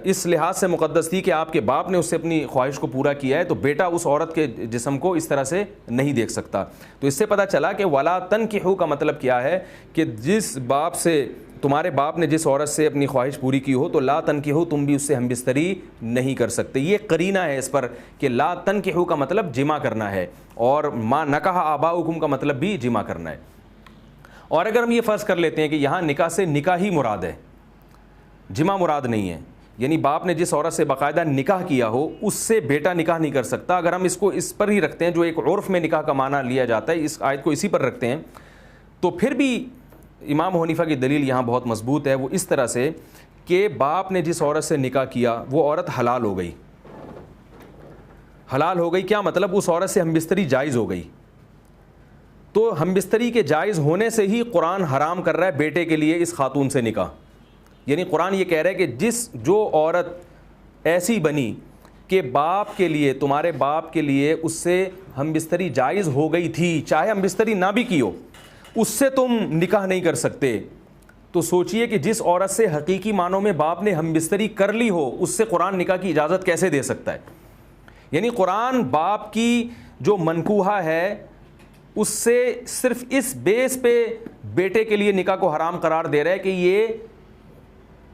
اس لحاظ سے مقدس تھی کہ آپ کے باپ نے اس سے اپنی خواہش کو پورا کیا ہے، تو بیٹا اس عورت کے جسم کو اس طرح سے نہیں دیکھ سکتا. تو اس سے پتہ چلا کہ وَلَا تَنْكِحُوا کا مطلب کیا ہے کہ جس باپ سے تمہارے باپ نے جس عورت سے اپنی خواہش پوری کی ہو تو لا تنکحوا، تم بھی اس سے ہم بستری نہیں کر سکتے. یہ قرینہ ہے اس پر کہ لا تنکحوا کا مطلب جمع کرنا ہے، اور ما نکح آباؤکم کا مطلب بھی جمع کرنا ہے. اور اگر ہم یہ فرض کر لیتے ہیں کہ یہاں نکاح سے نکاح ہی مراد ہے، جمع مراد نہیں ہے، یعنی باپ نے جس عورت سے باقاعدہ نکاح کیا ہو اس سے بیٹا نکاح نہیں کر سکتا، اگر ہم اس کو اس پر ہی رکھتے ہیں جو ایک عرف میں نکاح کا معنی لیا جاتا ہے، اس آیت کو اسی پر رکھتے ہیں، تو پھر بھی امام حنیفہ کی دلیل یہاں بہت مضبوط ہے. وہ اس طرح سے کہ باپ نے جس عورت سے نکاح کیا وہ عورت حلال ہو گئی. حلال ہو گئی کیا مطلب؟ اس عورت سے ہم بستری جائز ہو گئی. تو ہم بستری کے جائز ہونے سے ہی قرآن حرام کر رہا ہے بیٹے کے لیے اس خاتون سے نکاح. یعنی قرآن یہ کہہ رہا ہے کہ جو عورت ایسی بنی کہ باپ کے لیے، تمہارے باپ کے لیے اس سے ہم بستری جائز ہو گئی تھی، چاہے ہم بستری نہ بھی کی ہو، اس سے تم نکاح نہیں کر سکتے. تو سوچئے کہ جس عورت سے حقیقی معنوں میں باپ نے ہم بستری کر لی ہو اس سے قرآن نکاح کی اجازت کیسے دے سکتا ہے؟ یعنی قرآن باپ کی جو منکوحہ ہے اس سے صرف اس بیس پہ بیٹے کے لیے نکاح کو حرام قرار دے رہا ہے کہ یہ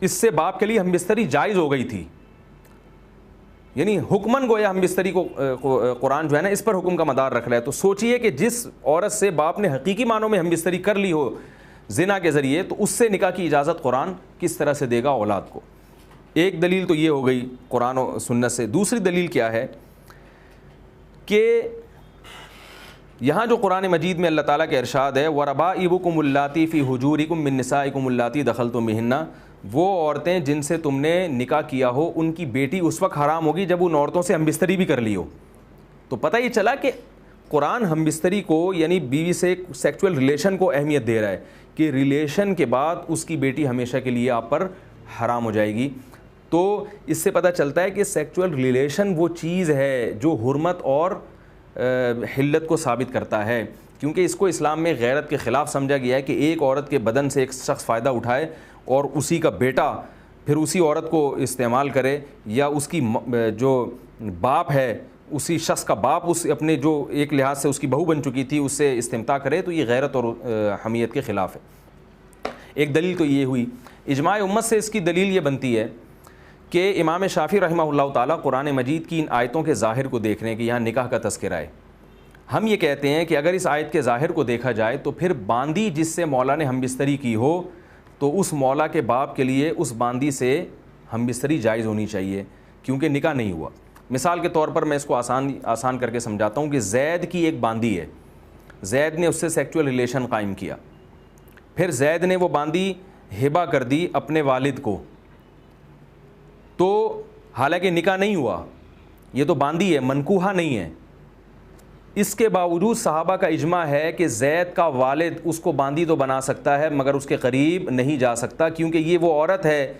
اس سے باپ کے لیے ہم بستری جائز ہو گئی تھی. یعنی حکمن گویا ہم بستری کو قرآن جو ہے نا اس پر حکم کا مدار رکھ رہا ہے. تو سوچئے کہ جس عورت سے باپ نے حقیقی معنوں میں ہم بستری کر لی ہو زنا کے ذریعے، تو اس سے نکاح کی اجازت قرآن کس طرح سے دے گا اولاد کو؟ ایک دلیل تو یہ ہو گئی قرآن و سنت سے. دوسری دلیل کیا ہے کہ یہاں جو قرآن مجید میں اللہ تعالیٰ کے ارشاد ہے وَرَبَائِبُكُمُ اللَّاتِي فِي حُجُورِكُم مِّن نِّسَائِكُمُ اللَّاتِي دَخَلْتُم بِهِنَّ، وہ عورتیں جن سے تم نے نکاح کیا ہو ان کی بیٹی اس وقت حرام ہوگی جب ان عورتوں سے ہم بستری بھی کر لی ہو. تو پتہ یہ چلا کہ قرآن ہم بستری کو یعنی بیوی سے سیکچول ریلیشن کو اہمیت دے رہا ہے کہ ریلیشن کے بعد اس کی بیٹی ہمیشہ کے لیے آپ پر حرام ہو جائے گی. تو اس سے پتہ چلتا ہے کہ سیکچول ریلیشن وہ چیز ہے جو حرمت اور حلت کو ثابت کرتا ہے، کیونکہ اس کو اسلام میں غیرت کے خلاف سمجھا گیا ہے کہ ایک عورت کے بدن سے ایک شخص فائدہ اٹھائے اور اسی کا بیٹا پھر اسی عورت کو استعمال کرے، یا اس کی جو باپ ہے اسی شخص کا باپ اس اپنے جو ایک لحاظ سے اس کی بہو بن چکی تھی اس سے استمتاع کرے، تو یہ غیرت اور حمیت کے خلاف ہے. ایک دلیل تو یہ ہوئی. اجماع امت سے اس کی دلیل یہ بنتی ہے کہ امام شافعی رحمہ اللہ تعالیٰ قرآن مجید کی ان آیتوں کے ظاہر کو دیکھ رہے ہیں کہ یہاں نکاح کا تذکرہ ہے. ہم یہ کہتے ہیں کہ اگر اس آیت کے ظاہر کو دیکھا جائے تو پھر باندی جس سے مولا نے ہم بستری کی ہو تو اس مولا کے باپ کے لیے اس باندی سے ہم بستری جائز ہونی چاہیے، کیونکہ نکاح نہیں ہوا. مثال کے طور پر میں اس کو آسان کر کے سمجھاتا ہوں کہ زید کی ایک باندی ہے، زید نے اس سے سیکچول ریلیشن قائم کیا، پھر زید نے وہ باندی ہبہ کر دی اپنے والد کو، تو حالانکہ نکاح نہیں ہوا، یہ تو باندی ہے، منکوحہ نہیں ہے. اس کے باوجود صحابہ کا اجماع ہے کہ زید کا والد اس کو باندی تو بنا سکتا ہے مگر اس کے قریب نہیں جا سکتا، کیونکہ یہ وہ عورت ہے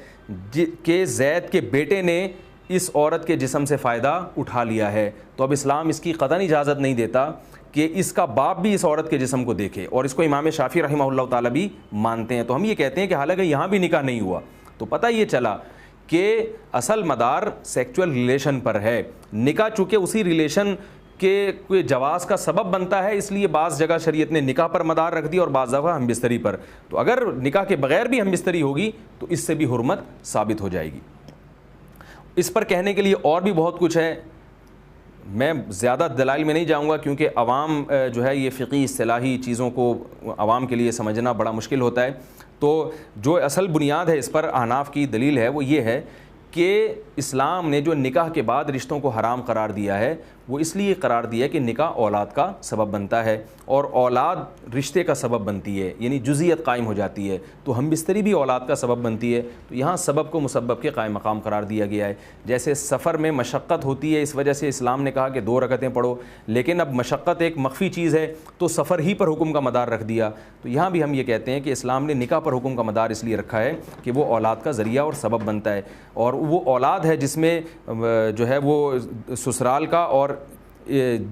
کہ زید کے بیٹے نے اس عورت کے جسم سے فائدہ اٹھا لیا ہے. تو اب اسلام اس کی قطعاً اجازت نہیں دیتا کہ اس کا باپ بھی اس عورت کے جسم کو دیکھے، اور اس کو امام شافعی رحمہ اللہ تعالیٰ بھی مانتے ہیں. تو ہم یہ کہتے ہیں کہ حالانکہ یہاں بھی نکاح نہیں ہوا، تو پتہ یہ چلا کہ اصل مدار سیکچول ریلیشن پر ہے. نکاح چونکہ اسی ریلیشن کے کوئی جواز کا سبب بنتا ہے، اس لیے بعض جگہ شریعت نے نکاح پر مدار رکھ دی اور بعض دفعہ ہم بستری پر. تو اگر نکاح کے بغیر بھی ہم بستری ہوگی تو اس سے بھی حرمت ثابت ہو جائے گی. اس پر کہنے کے لیے اور بھی بہت کچھ ہے، میں زیادہ دلائل میں نہیں جاؤں گا کیونکہ عوام جو ہے یہ فقہی اصطلاحی چیزوں کو عوام کے لیے سمجھنا بڑا مشکل ہوتا ہے. تو جو اصل بنیاد ہے اس پر احناف کی دلیل ہے وہ یہ ہے کہ اسلام نے جو نکاح کے بعد رشتوں کو حرام قرار دیا ہے وہ اس لیے قرار دیا ہے کہ نکاح اولاد کا سبب بنتا ہے، اور اولاد رشتے کا سبب بنتی ہے، یعنی جزئیت قائم ہو جاتی ہے. تو ہم بستری بھی اولاد کا سبب بنتی ہے. تو یہاں سبب کو مسبب کے قائم مقام قرار دیا گیا ہے. جیسے سفر میں مشقت ہوتی ہے، اس وجہ سے اسلام نے کہا کہ 2 رکعتیں پڑھو، لیکن اب مشقت ایک مخفی چیز ہے تو سفر ہی پر حکم کا مدار رکھ دیا. تو یہاں بھی ہم یہ کہتے ہیں کہ اسلام نے نکاح پر حکم کا مدار اس لیے رکھا ہے کہ وہ اولاد کا ذریعہ اور سبب بنتا ہے، اور وہ اولاد ہے جس میں جو ہے وہ سسرال کا اور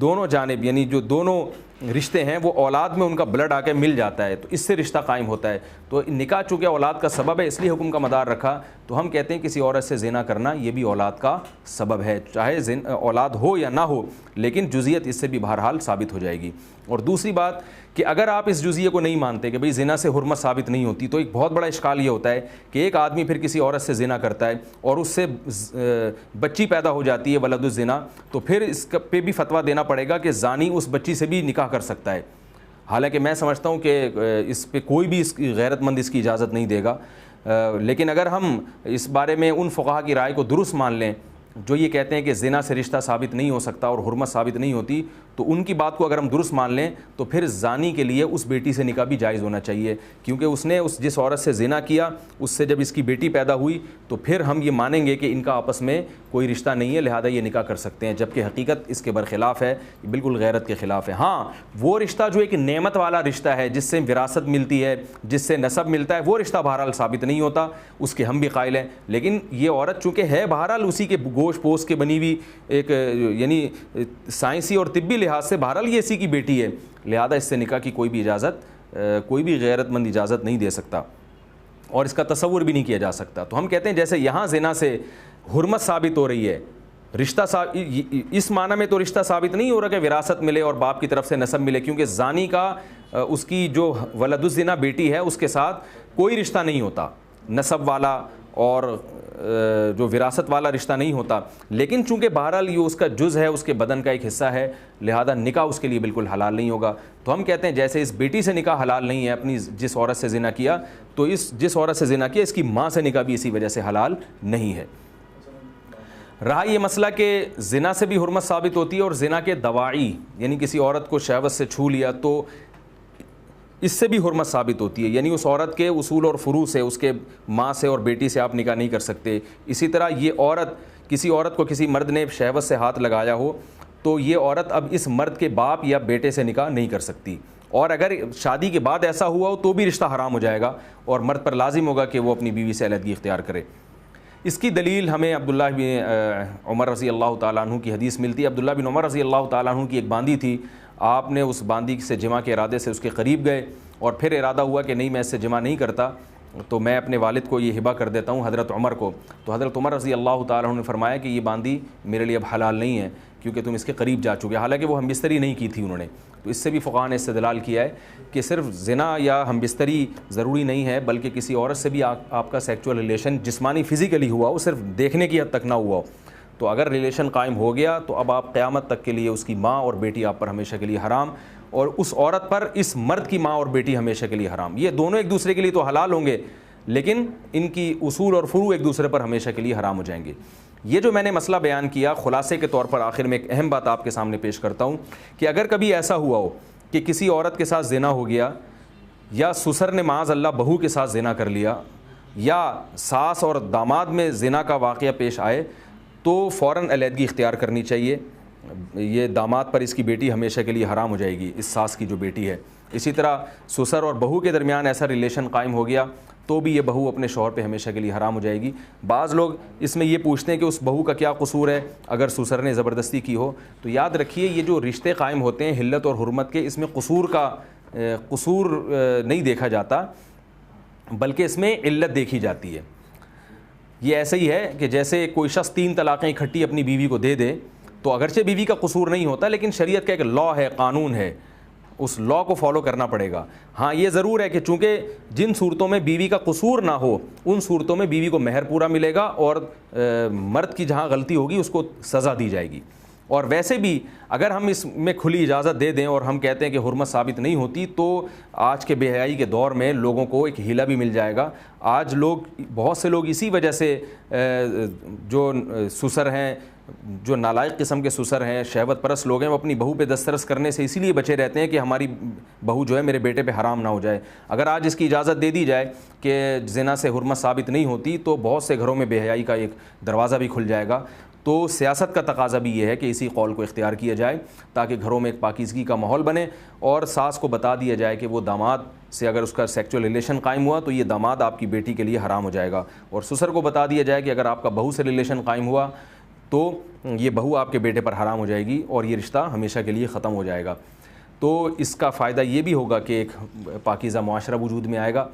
دونوں جانب یعنی جو دونوں رشتے ہیں وہ اولاد میں ان کا بلڈ آ کے مل جاتا ہے تو اس سے رشتہ قائم ہوتا ہے. تو نکاح چونکہ اولاد کا سبب ہے اس لیے حکم کا مدار رکھا. تو ہم کہتے ہیں کسی عورت سے زنا کرنا یہ بھی اولاد کا سبب ہے, چاہے اولاد ہو یا نہ ہو, لیکن جزئیت اس سے بھی بہرحال ثابت ہو جائے گی. اور دوسری بات کہ اگر آپ اس جزئیے کو نہیں مانتے کہ بھئی زنا سے حرمت ثابت نہیں ہوتی, تو ایک بہت بڑا اشکال یہ ہوتا ہے کہ ایک آدمی پھر کسی عورت سے زنا کرتا ہے اور اس سے بچی پیدا ہو جاتی ہے ولد الزنا, تو پھر اس پہ بھی فتویٰ دینا پڑے گا کہ زانی اس بچی سے بھی نکاح کر سکتا ہے. حالانکہ میں سمجھتا ہوں کہ اس پہ کوئی بھی اس کی غیرت مند اس کی اجازت نہیں دے گا. لیکن اگر ہم اس بارے میں ان فقہا کی رائے کو درست مان لیں جو یہ کہتے ہیں کہ زنا سے رشتہ ثابت نہیں ہو سکتا اور حرمت ثابت نہیں ہوتی, تو ان کی بات کو اگر ہم درست مان لیں تو پھر زانی کے لیے اس بیٹی سے نکاح بھی جائز ہونا چاہیے, کیونکہ اس نے جس عورت سے زنا کیا اس سے جب اس کی بیٹی پیدا ہوئی تو پھر ہم یہ مانیں گے کہ ان کا آپس میں کوئی رشتہ نہیں ہے, لہذا یہ نکاح کر سکتے ہیں, جبکہ حقیقت اس کے برخلاف ہے, بالکل غیرت کے خلاف ہے. ہاں وہ رشتہ جو ایک نعمت والا رشتہ ہے جس سے وراثت ملتی ہے, جس سے نسب ملتا ہے, وہ رشتہ بہرحال ثابت نہیں ہوتا, اس کے ہم بھی قائل ہیں. لیکن یہ عورت چونکہ ہے بہرحال اسی کے گوشت پوست کے بنی ہوئی ایک یعنی سائنسی اور طبی لحاظ سے بہرحال یہ اسی کی بیٹی ہے, لہذا اس سے نکاح کی کوئی بھی اجازت کوئی بھی غیرت مند اجازت نہیں دے سکتا اور اس کا تصور بھی نہیں کیا جا سکتا. تو ہم کہتے ہیں جیسے یہاں زنا سے حرمت ثابت ہو رہی ہے, رشتہ اس معنی میں تو رشتہ ثابت نہیں ہو رہا کہ وراثت ملے اور باپ کی طرف سے نسب ملے, کیونکہ زانی کا اس کی جو ولد الزنا بیٹی ہے اس کے ساتھ کوئی رشتہ نہیں ہوتا, نسب والا اور جو وراثت والا رشتہ نہیں ہوتا. لیکن چونکہ بہرحال یہ اس کا جز ہے, اس کے بدن کا ایک حصہ ہے, لہذا نکاح اس کے لیے بالکل حلال نہیں ہوگا. تو ہم کہتے ہیں جیسے اس بیٹی سے نکاح حلال نہیں ہے اپنی جس عورت سے زنا کیا, تو جس عورت سے زنا کیا اس کی ماں سے نکاح بھی اسی وجہ سے حلال نہیں ہے. رہا یہ مسئلہ کہ زنا سے بھی حرمت ثابت ہوتی ہے اور زنا کے دواعی یعنی کسی عورت کو شہوت سے چھو لیا تو اس سے بھی حرمت ثابت ہوتی ہے, یعنی اس عورت کے اصول اور فروع سے, اس کے ماں سے اور بیٹی سے آپ نکاح نہیں کر سکتے. اسی طرح یہ عورت کسی عورت کو کسی مرد نے شہوت سے ہاتھ لگایا ہو تو یہ عورت اب اس مرد کے باپ یا بیٹے سے نکاح نہیں کر سکتی, اور اگر شادی کے بعد ایسا ہوا ہو تو بھی رشتہ حرام ہو جائے گا اور مرد پر لازم ہوگا کہ وہ اپنی بیوی سے علیحدگی اختیار کرے. اس کی دلیل ہمیں عبداللہ بن عمر رضی اللہ تعالیٰ عنہ کی حدیث ملتی ہے. عبداللہ بن عمر رضی اللہ تعالیٰ عنہ کی ایک باندی تھی, آپ نے اس باندی سے جمع کے ارادے سے اس کے قریب گئے اور پھر ارادہ ہوا کہ نہیں میں اس سے جمع نہیں کرتا تو میں اپنے والد کو یہ ہبہ کر دیتا ہوں حضرت عمر کو. تو حضرت عمر رضی اللہ تعالیٰ عنہ نے فرمایا کہ یہ باندی میرے لیے اب حلال نہیں ہے کیونکہ تم اس کے قریب جا چکے. حالانکہ وہ ہم بستری نہیں کی تھی انہوں نے. تو اس سے بھی فقہاء نے استدلال کیا ہے کہ صرف زنا یا ہم بستری ضروری نہیں ہے, بلکہ کسی عورت سے بھی آپ کا سیکچول ریلیشن جسمانی فزیکلی ہوا ہو, صرف دیکھنے کی حد تک نہ ہوا ہو, تو اگر ریلیشن قائم ہو گیا تو اب آپ قیامت تک کے لیے اس کی ماں اور بیٹی آپ پر ہمیشہ کے لیے حرام, اور اس عورت پر اس مرد کی ماں اور بیٹی ہمیشہ کے لیے حرام. یہ دونوں ایک دوسرے کے لیے تو حلال ہوں گے لیکن ان کی اصول اور فروع ایک دوسرے پر ہمیشہ کے لیے حرام ہو جائیں گے. یہ جو میں نے مسئلہ بیان کیا خلاصے کے طور پر آخر میں ایک اہم بات آپ کے سامنے پیش کرتا ہوں کہ اگر کبھی ایسا ہوا ہو کہ کسی عورت کے ساتھ زنا ہو گیا, یا سسر نے معاذ اللہ بہو کے ساتھ زنا کر لیا, یا ساس اور داماد میں زنا کا واقعہ پیش آئے, تو فوراً علیحدگی اختیار کرنی چاہیے. یہ داماد پر اس کی بیٹی ہمیشہ کے لیے حرام ہو جائے گی, اس ساس کی جو بیٹی ہے. اسی طرح سسر اور بہو کے درمیان ایسا ریلیشن قائم ہو گیا تو بھی یہ بہو اپنے شوہر پہ ہمیشہ کے لیے حرام ہو جائے گی. بعض لوگ اس میں یہ پوچھتے ہیں کہ اس بہو کا کیا قصور ہے اگر سسر نے زبردستی کی ہو. تو یاد رکھیے یہ جو رشتے قائم ہوتے ہیں حلت اور حرمت کے, اس میں قصور نہیں دیکھا جاتا بلکہ اس میں علت دیکھی جاتی ہے. یہ ایسا ہی ہے کہ جیسے کوئی شخص 3 طلاقیں اکٹھی اپنی بیوی کو دے دے تو اگرچہ بیوی کا قصور نہیں ہوتا لیکن شریعت کا ایک لاء ہے, قانون ہے, اس لاء کو فالو کرنا پڑے گا. ہاں یہ ضرور ہے کہ چونکہ جن صورتوں میں بیوی کا قصور نہ ہو ان صورتوں میں بیوی کو مہر پورا ملے گا اور مرد کی جہاں غلطی ہوگی اس کو سزا دی جائے گی. اور ویسے بھی اگر ہم اس میں کھلی اجازت دے دیں اور ہم کہتے ہیں کہ حرمت ثابت نہیں ہوتی تو آج کے بے حیائی کے دور میں لوگوں کو ایک ہیلہ بھی مل جائے گا. آج بہت سے لوگ اسی وجہ سے جو سسر ہیں, جو نالائق قسم کے سسر ہیں, شہوت پرست لوگ ہیں, وہ اپنی بہو پہ دسترس کرنے سے اسی لیے بچے رہتے ہیں کہ ہماری بہو جو ہے میرے بیٹے پہ حرام نہ ہو جائے. اگر آج اس کی اجازت دے دی جائے کہ زنا سے حرمت ثابت نہیں ہوتی تو بہت سے گھروں میں بے حیائی کا ایک دروازہ بھی کھل جائے گا. تو سیاست کا تقاضا بھی یہ ہے کہ اسی قول کو اختیار کیا جائے تاکہ گھروں میں ایک پاکیزگی کا ماحول بنے, اور ساس کو بتا دیا جائے کہ وہ داماد سے اگر اس کا سیکچول ریلیشن قائم ہوا تو یہ داماد آپ کی بیٹی کے لیے حرام ہو جائے گا, اور سسر کو بتا دیا جائے کہ اگر آپ کا بہو سے ریلیشن قائم ہوا تو یہ بہو آپ کے بیٹے پر حرام ہو جائے گی اور یہ رشتہ ہمیشہ کے لیے ختم ہو جائے گا. تو اس کا فائدہ یہ بھی ہوگا کہ ایک پاکیزہ معاشرہ وجود میں آئے گا۔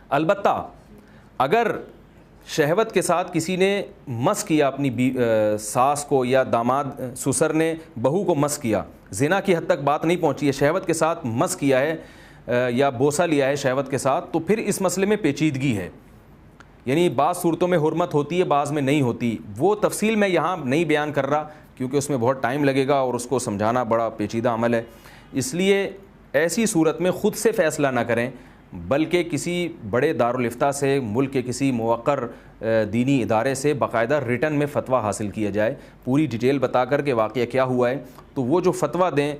البتہ اگر شہوت کے ساتھ کسی نے مس کیا اپنی ساس کو، یا داماد سسر نے بہو کو مس کیا، زنا کی حد تک بات نہیں پہنچی ہے، شہوت کے ساتھ مس کیا ہے یا بوسہ لیا ہے شہوت کے ساتھ، تو پھر اس مسئلے میں پیچیدگی ہے، یعنی بعض صورتوں میں حرمت ہوتی ہے، بعض میں نہیں ہوتی۔ وہ تفصیل میں یہاں نہیں بیان کر رہا کیونکہ اس میں بہت ٹائم لگے گا اور اس کو سمجھانا بڑا پیچیدہ عمل ہے، اس لیے ایسی صورت میں خود سے فیصلہ نہ کریں، بلکہ کسی بڑے دارالافتاء سے، ملک کے کسی موقر دینی ادارے سے باقاعدہ ریٹن میں فتویٰ حاصل کیا جائے، پوری ڈیٹیل بتا کر کے واقعہ کیا ہوا ہے، تو وہ جو فتویٰ دیں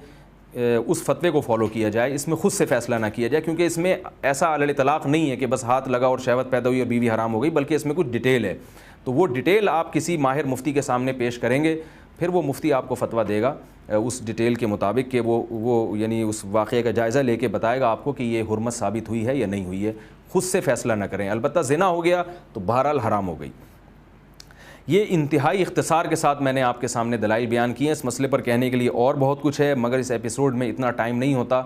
اس فتوے کو فالو کیا جائے، اس میں خود سے فیصلہ نہ کیا جائے، کیونکہ اس میں ایسا علی الاطلاق نہیں ہے کہ بس ہاتھ لگا اور شہوت پیدا ہوئی اور بیوی حرام ہو گئی، بلکہ اس میں کچھ ڈیٹیل ہے، تو وہ ڈیٹیل آپ کسی ماہر مفتی کے سامنے پیش کریں گے، پھر وہ مفتی آپ کو فتویٰ دے گا اس ڈیٹیل کے مطابق کہ وہ یعنی اس واقعے کا جائزہ لے کے بتائے گا آپ کو کہ یہ حرمت ثابت ہوئی ہے یا نہیں ہوئی ہے، خود سے فیصلہ نہ کریں۔ البتہ زنا ہو گیا تو بہرحال حرام ہو گئی۔ یہ انتہائی اختصار کے ساتھ میں نے آپ کے سامنے دلائل بیان کیے ہیں، اس مسئلے پر کہنے کے لیے اور بہت کچھ ہے، مگر اس ایپیسوڈ میں اتنا ٹائم نہیں ہوتا،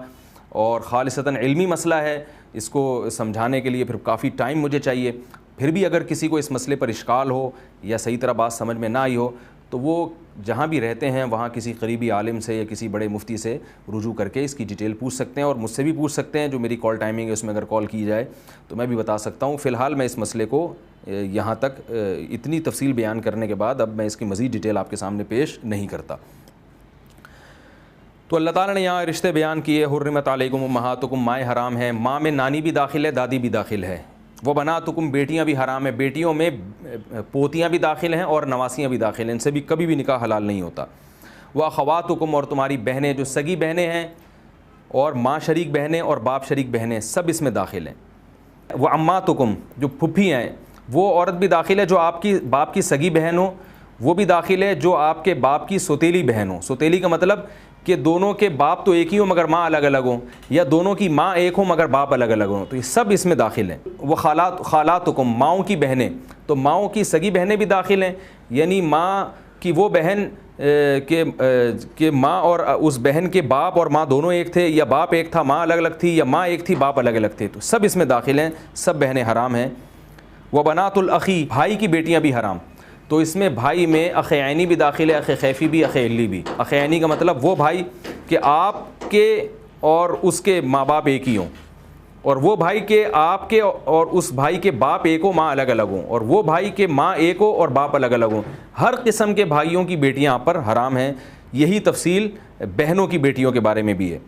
اور خالصتاً علمی مسئلہ ہے، اس کو سمجھانے کے لیے پھر کافی ٹائم مجھے چاہیے۔ پھر بھی اگر کسی کو اس مسئلے پر اشکال ہو یا صحیح طرح بات سمجھ میں نہ آئی ہو تو وہ جہاں بھی رہتے ہیں وہاں کسی قریبی عالم سے یا کسی بڑے مفتی سے رجوع کر کے اس کی ڈیٹیل پوچھ سکتے ہیں، اور مجھ سے بھی پوچھ سکتے ہیں، جو میری کال ٹائمنگ ہے اس میں اگر کال کی جائے تو میں بھی بتا سکتا ہوں۔ فی الحال میں اس مسئلے کو یہاں تک اتنی تفصیل بیان کرنے کے بعد اب میں اس کی مزید ڈیٹیل آپ کے سامنے پیش نہیں کرتا۔ تو اللہ تعالیٰ نے یہاں رشتے بیان کیے، حرمت علیکم امہاتکم، مائیں حرام ہیں، ماں میں نانی بھی داخل ہے، دادی بھی داخل ہے، وہ بناتکم، بیٹیاں بھی حرام ہیں، بیٹیوں میں پوتیاں بھی داخل ہیں اور نواسیاں بھی داخل ہیں، ان سے بھی کبھی بھی نکاح حلال نہیں ہوتا۔ وہ اخواتکم، اور تمہاری بہنیں جو سگی بہنیں ہیں اور ماں شریک بہنیں اور باپ شریک بہنیں، سب اس میں داخل ہیں۔ وہ عماتکم، جو پھپھی ہیں، وہ عورت بھی داخل ہے جو آپ کی باپ کی سگی بہن ہو، وہ بھی داخل ہے جو آپ کے باپ کی سوتیلی بہن ہو۔ سوتیلی کا مطلب کہ دونوں کے باپ تو ایک ہی ہوں مگر ماں الگ الگ ہوں، یا دونوں کی ماں ایک ہوں مگر باپ الگ الگ ہوں، تو یہ سب اس میں داخل ہیں۔ وہ خالاتکم، ماؤں کی بہنیں، تو ماؤں کی سگی بہنیں بھی داخل ہیں، یعنی ماں کی وہ بہن کہ ماں اور اس بہن کے باپ اور ماں دونوں ایک تھے، یا باپ ایک تھا ماں الگ الگ تھی، یا ماں ایک تھی باپ الگ الگ تھے، تو سب اس میں داخل ہیں، سب بہنیں حرام ہیں۔ وہ بنات الاخی، بھائی کی بیٹیاں بھی حرام، تو اس میں بھائی میں اخ عینی بھی داخل ہے، اخ خیفی بھی، اخ علی بھی۔ اخ عینی کا مطلب وہ بھائی کہ آپ کے اور اس کے ماں باپ ایک ہی ہوں، اور وہ بھائی کہ آپ کے اور اس بھائی کے باپ ایک ہو، ماں الگ الگ ہوں، اور وہ بھائی کے ماں ایک ہو اور باپ الگ الگ ہوں۔ ہر قسم کے بھائیوں کی بیٹیاں آپ پر حرام ہیں۔ یہی تفصیل بہنوں کی بیٹیوں کے بارے میں بھی ہے۔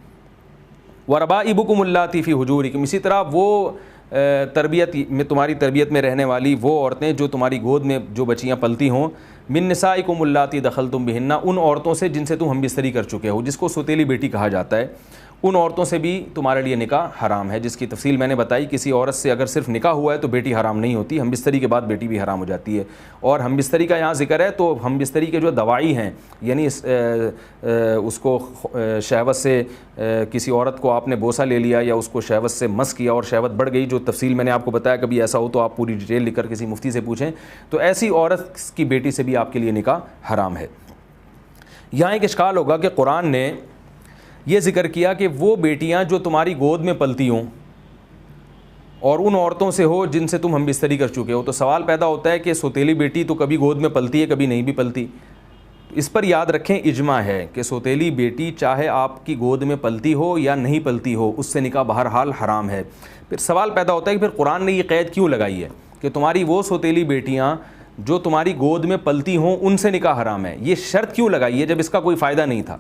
وَرَبَائِبُكُمُ اللَّاتِي فِي حُجُورِكُمْ، اسی طرح وہ تربیت میں، تمہاری تربیت میں رہنے والی وہ عورتیں جو تمہاری گود میں جو بچیاں پلتی ہوں، من نسائکم اللاتي دخلتم بہن، ان عورتوں سے جن سے تم ہم بستری کر چکے ہو، جس کو سوتیلی بیٹی کہا جاتا ہے، ان عورتوں سے بھی تمہارے لیے نکاح حرام ہے، جس کی تفصیل میں نے بتائی۔ کسی عورت سے اگر صرف نکاح ہوا ہے تو بیٹی حرام نہیں ہوتی، ہم بستری کے بعد بیٹی بھی حرام ہو جاتی ہے۔ اور ہم بستری کا یہاں ذکر ہے تو ہم بستری کے جو دوائی ہیں، یعنی اس کو شہوت سے کسی عورت کو آپ نے بوسہ لے لیا یا اس کو شہوت سے مس کیا اور شہوت بڑھ گئی، جو تفصیل میں نے آپ کو بتایا، کبھی ایسا ہو تو آپ پوری ڈیٹیل لکھ کر کسی مفتی سے پوچھیں، تو ایسی عورت کی بیٹی سے بھی آپ کے لیے نکاح حرام ہے۔ یہاں ایک اشکال ہوگا کہ قرآن نے یہ ذکر کیا کہ وہ بیٹیاں جو تمہاری گود میں پلتی ہوں اور ان عورتوں سے ہو جن سے تم ہم بستری کر چکے ہو، تو سوال پیدا ہوتا ہے کہ سوتیلی بیٹی تو کبھی گود میں پلتی ہے کبھی نہیں بھی پلتی۔ اس پر یاد رکھیں اجماع ہے کہ سوتیلی بیٹی چاہے آپ کی گود میں پلتی ہو یا نہیں پلتی ہو، اس سے نکاح بہرحال حرام ہے۔ پھر سوال پیدا ہوتا ہے کہ پھر قرآن نے یہ قید کیوں لگائی ہے کہ تمہاری وہ سوتیلی بیٹیاں جو تمہاری گود میں پلتی ہوں ان سے نکاح حرام ہے؟ یہ شرط کیوں لگائی ہے جب اس کا کوئی فائدہ نہیں تھا؟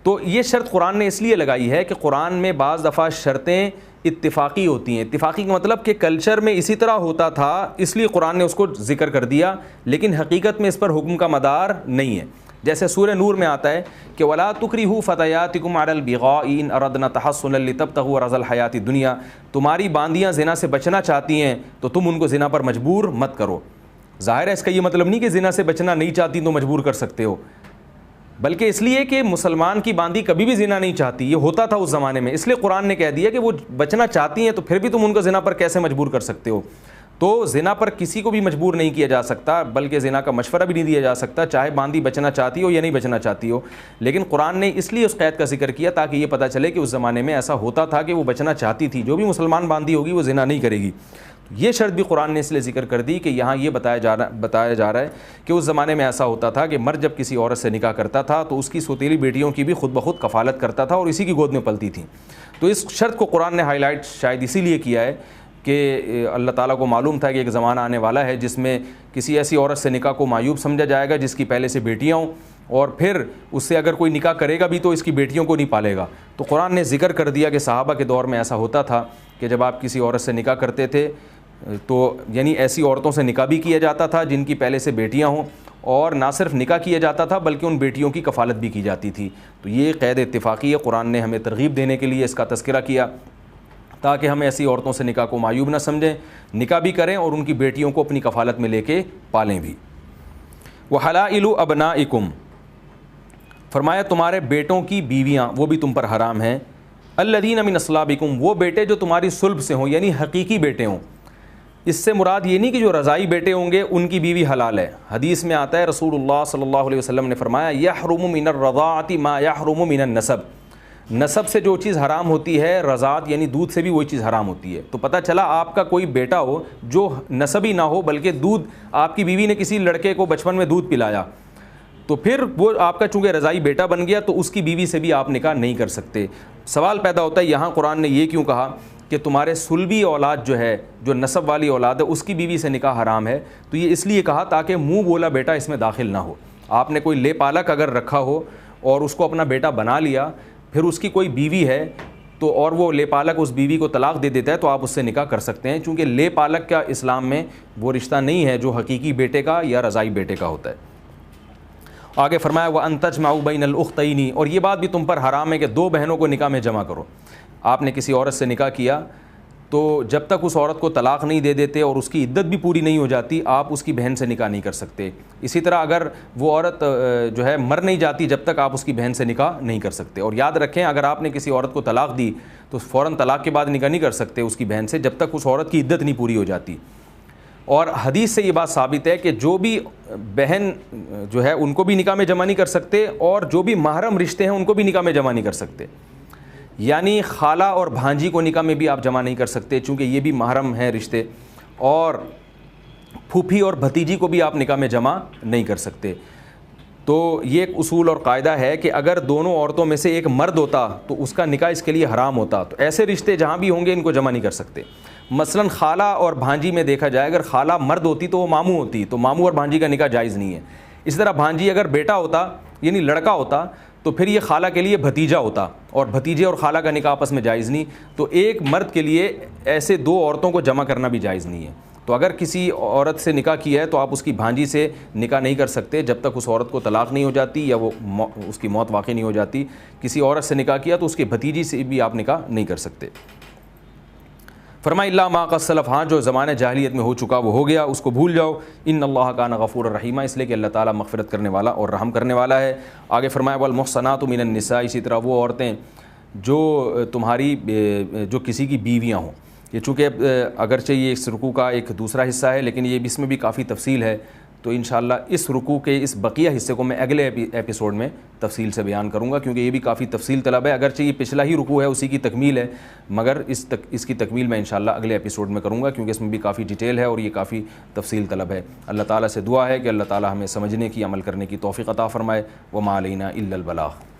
تو یہ شرط قرآن نے اس لیے لگائی ہے کہ قرآن میں بعض دفعہ شرطیں اتفاقی ہوتی ہیں۔ اتفاقی کا مطلب کہ کلچر میں اسی طرح ہوتا تھا اس لیے قرآن نے اس کو ذکر کر دیا، لیکن حقیقت میں اس پر حکم کا مدار نہیں ہے۔ جیسے سورہ نور میں آتا ہے کہ وَلَا تُكْرِهُوا فَتَيَاتِكُمْ عَلَى الْبِغَاءِ إِنْ أَرَدْنَ تَحَصُّنًا لِتَبْتَغُوا عَرَضَ الْحَيَاةِ الدُّنْيَا، تمہاری باندیاں زنا سے بچنا چاہتی ہیں تو تم ان کو زنا پر مجبور مت کرو۔ ظاہر ہے اس کا یہ مطلب نہیں کہ زنا سے بچنا نہیں چاہتی تو مجبور کر سکتے ہو، بلکہ اس لیے کہ مسلمان کی باندی کبھی بھی زنا نہیں چاہتی، یہ ہوتا تھا اس زمانے میں، اس لیے قرآن نے کہہ دیا کہ وہ بچنا چاہتی ہیں تو پھر بھی تم ان کو زنا پر کیسے مجبور کر سکتے ہو۔ تو زنا پر کسی کو بھی مجبور نہیں کیا جا سکتا، بلکہ زنا کا مشورہ بھی نہیں دیا جا سکتا، چاہے باندی بچنا چاہتی ہو یا نہیں بچنا چاہتی ہو۔ لیکن قرآن نے اس لیے اس قید کا ذکر کیا تاکہ یہ پتہ چلے کہ اس زمانے میں ایسا ہوتا تھا کہ وہ بچنا چاہتی تھی، جو بھی مسلمان باندی ہوگی وہ زنا نہیں کرے گی۔ یہ شرط بھی قرآن نے اس لیے ذکر کر دی کہ یہاں یہ بتایا جا رہا ہے کہ اس زمانے میں ایسا ہوتا تھا کہ مرد جب کسی عورت سے نکاح کرتا تھا تو اس کی سوتیلی بیٹیوں کی بھی خود بخود کفالت کرتا تھا اور اسی کی گود میں پلتی تھیں۔ تو اس شرط کو قرآن نے ہائی لائٹ شاید اسی لیے کیا ہے کہ اللہ تعالیٰ کو معلوم تھا کہ ایک زمانہ آنے والا ہے جس میں کسی ایسی عورت سے نکاح کو معیوب سمجھا جائے گا جس کی پہلے سے بیٹیاں ہوں، اور پھر اس سے اگر کوئی نکاح کرے گا بھی تو اس کی بیٹیوں کو نہیں پالے گا۔ تو قرآن نے ذکر کر دیا کہ صحابہ کے دور میں ایسا ہوتا تھا کہ جب آپ کسی عورت سے نکاح کرتے تھے تو یعنی ایسی عورتوں سے نکاح بھی کیا جاتا تھا جن کی پہلے سے بیٹیاں ہوں، اور نہ صرف نکاح کیا جاتا تھا بلکہ ان بیٹیوں کی کفالت بھی کی جاتی تھی۔ تو یہ قید اتفاقی ہے، قرآن نے ہمیں ترغیب دینے کے لیے اس کا تذکرہ کیا تاکہ ہم ایسی عورتوں سے نکاح کو معیوب نہ سمجھیں، نکاح بھی کریں اور ان کی بیٹیوں کو اپنی کفالت میں لے کے پالیں بھی۔ وَحَلَائِلُ أَبْنَائِكُمْ، فرمایا تمہارے بیٹوں کی بیویاں وہ بھی تم پر حرام ہیں، الَّذِينَ مِنْ أَصْلَابِكُمْ، وہ بیٹے جو تمہاری صلب سے ہوں یعنی حقیقی بیٹے ہوں۔ اس سے مراد یہ نہیں کہ جو رضائی بیٹے ہوں گے ان کی بیوی حلال ہے۔ حدیث میں آتا ہے رسول اللہ صلی اللہ علیہ وسلم نے فرمایا یحرم من الرضاعۃ ما یحرم من النسب، نسب سے جو چیز حرام ہوتی ہے رضاعت یعنی دودھ سے بھی وہی چیز حرام ہوتی ہے۔ تو پتہ چلا آپ کا کوئی بیٹا ہو جو نسبی نہ ہو بلکہ دودھ آپ کی بیوی نے کسی لڑکے کو بچپن میں دودھ پلایا تو پھر وہ آپ کا چونکہ رضائی بیٹا بن گیا تو اس کی بیوی سے بھی آپ نکاح نہیں کر سکتے۔ سوال پیدا ہوتا ہے یہاں قرآن نے یہ کیوں کہا کہ تمہارے سلبی اولاد جو ہے جو نسب والی اولاد ہے اس کی بیوی سے نکاح حرام ہے؟ تو یہ اس لیے کہا تاکہ منہ بولا بیٹا اس میں داخل نہ ہو۔ آپ نے کوئی لے پالک اگر رکھا ہو اور اس کو اپنا بیٹا بنا لیا، پھر اس کی کوئی بیوی ہے تو اور وہ لے پالک اس بیوی کو طلاق دے دیتا ہے تو آپ اس سے نکاح کر سکتے ہیں، چونکہ لے پالک کا اسلام میں وہ رشتہ نہیں ہے جو حقیقی بیٹے کا یا رضائی بیٹے کا ہوتا ہے۔ آگے فرمایا وَأَن تَجْمَعُوا بَيْنَ الْأُخْتَيْنِ، اور یہ بات بھی تم پر حرام ہے کہ دو بہنوں کو نکاح میں جمع کرو۔ آپ نے کسی عورت سے نکاح کیا تو جب تک اس عورت کو طلاق نہیں دے دیتے اور اس کی عدت بھی پوری نہیں ہو جاتی آپ اس کی بہن سے نکاح نہیں کر سکتے۔ اسی طرح اگر وہ عورت جو ہے مر نہیں جاتی جب تک آپ اس کی بہن سے نکاح نہیں کر سکتے۔ اور یاد رکھیں اگر آپ نے کسی عورت کو طلاق دی تو فوراً طلاق کے بعد نکاح نہیں کر سکتے اس کی بہن سے جب تک اس عورت کی عدت نہیں پوری ہو جاتی۔ اور حدیث سے یہ بات ثابت ہے کہ جو بھی بہن جو ہے ان کو بھی نکاح میں جمع نہیں کر سکتے اور جو بھی محرم رشتے ہیں ان کو بھی نکاح میں جمع نہیں کر سکتے، یعنی خالہ اور بھانجی کو نکاح میں بھی آپ جمع نہیں کر سکتے چونکہ یہ بھی محرم ہیں رشتے، اور پھوپھی اور بھتیجی کو بھی آپ نکاح میں جمع نہیں کر سکتے۔ تو یہ ایک اصول اور قاعدہ ہے کہ اگر دونوں عورتوں میں سے ایک مرد ہوتا تو اس کا نکاح اس کے لیے حرام ہوتا، تو ایسے رشتے جہاں بھی ہوں گے ان کو جمع نہیں کر سکتے۔ مثلا خالہ اور بھانجی میں دیکھا جائے اگر خالہ مرد ہوتی تو وہ ماموں ہوتی، تو ماموں اور بھانجی کا نکاح جائز نہیں ہے۔ اس طرح بھانجی اگر بیٹا ہوتا یعنی لڑکا ہوتا تو پھر یہ خالہ کے لیے بھتیجا ہوتا، اور بھتیجے اور خالہ کا نکاح آپس میں جائز نہیں۔ تو ایک مرد کے لیے ایسے دو عورتوں کو جمع کرنا بھی جائز نہیں ہے۔ تو اگر کسی عورت سے نکاح کیا ہے تو آپ اس کی بھانجی سے نکاح نہیں کر سکتے جب تک اس عورت کو طلاق نہیں ہو جاتی یا وہ اس کی موت واقع نہیں ہو جاتی۔ کسی عورت سے نکاح کیا تو اس کے بھتیجی سے بھی آپ نکاح نہیں کر سکتے۔ فرمایا الا ما قد سلف، ہاں جو زمانہ جاہلیت میں ہو چکا وہ ہو گیا، اس کو بھول جاؤ۔ ان اللہ کان غفور الرحیم، اس لیے کہ اللہ تعالیٰ مغفرت کرنے والا اور رحم کرنے والا ہے۔ آگے فرمایا والمحصنات من النساء، اسی طرح وہ عورتیں جو تمہاری جو کسی کی بیویاں ہوں۔ یہ چونکہ اگرچہ یہ اس رکوع کا ایک دوسرا حصہ ہے لیکن یہ اس میں بھی کافی تفصیل ہے، تو انشاءاللہ اس رکوع کے اس بقیہ حصے کو میں اگلے ایپیسوڈ میں تفصیل سے بیان کروں گا، کیونکہ یہ بھی کافی تفصیل طلب ہے۔ اگرچہ یہ پچھلا ہی رکوع ہے اسی کی تکمیل ہے، مگر اس کی تکمیل میں انشاءاللہ اگلے ایپیسوڈ میں کروں گا، کیونکہ اس میں بھی کافی ڈیٹیل ہے اور یہ کافی تفصیل طلب ہے۔ اللہ تعالیٰ سے دعا ہے کہ اللہ تعالیٰ ہمیں سمجھنے کی، عمل کرنے کی توفیق عطا فرمائے۔ وما علینا الا البلاغ۔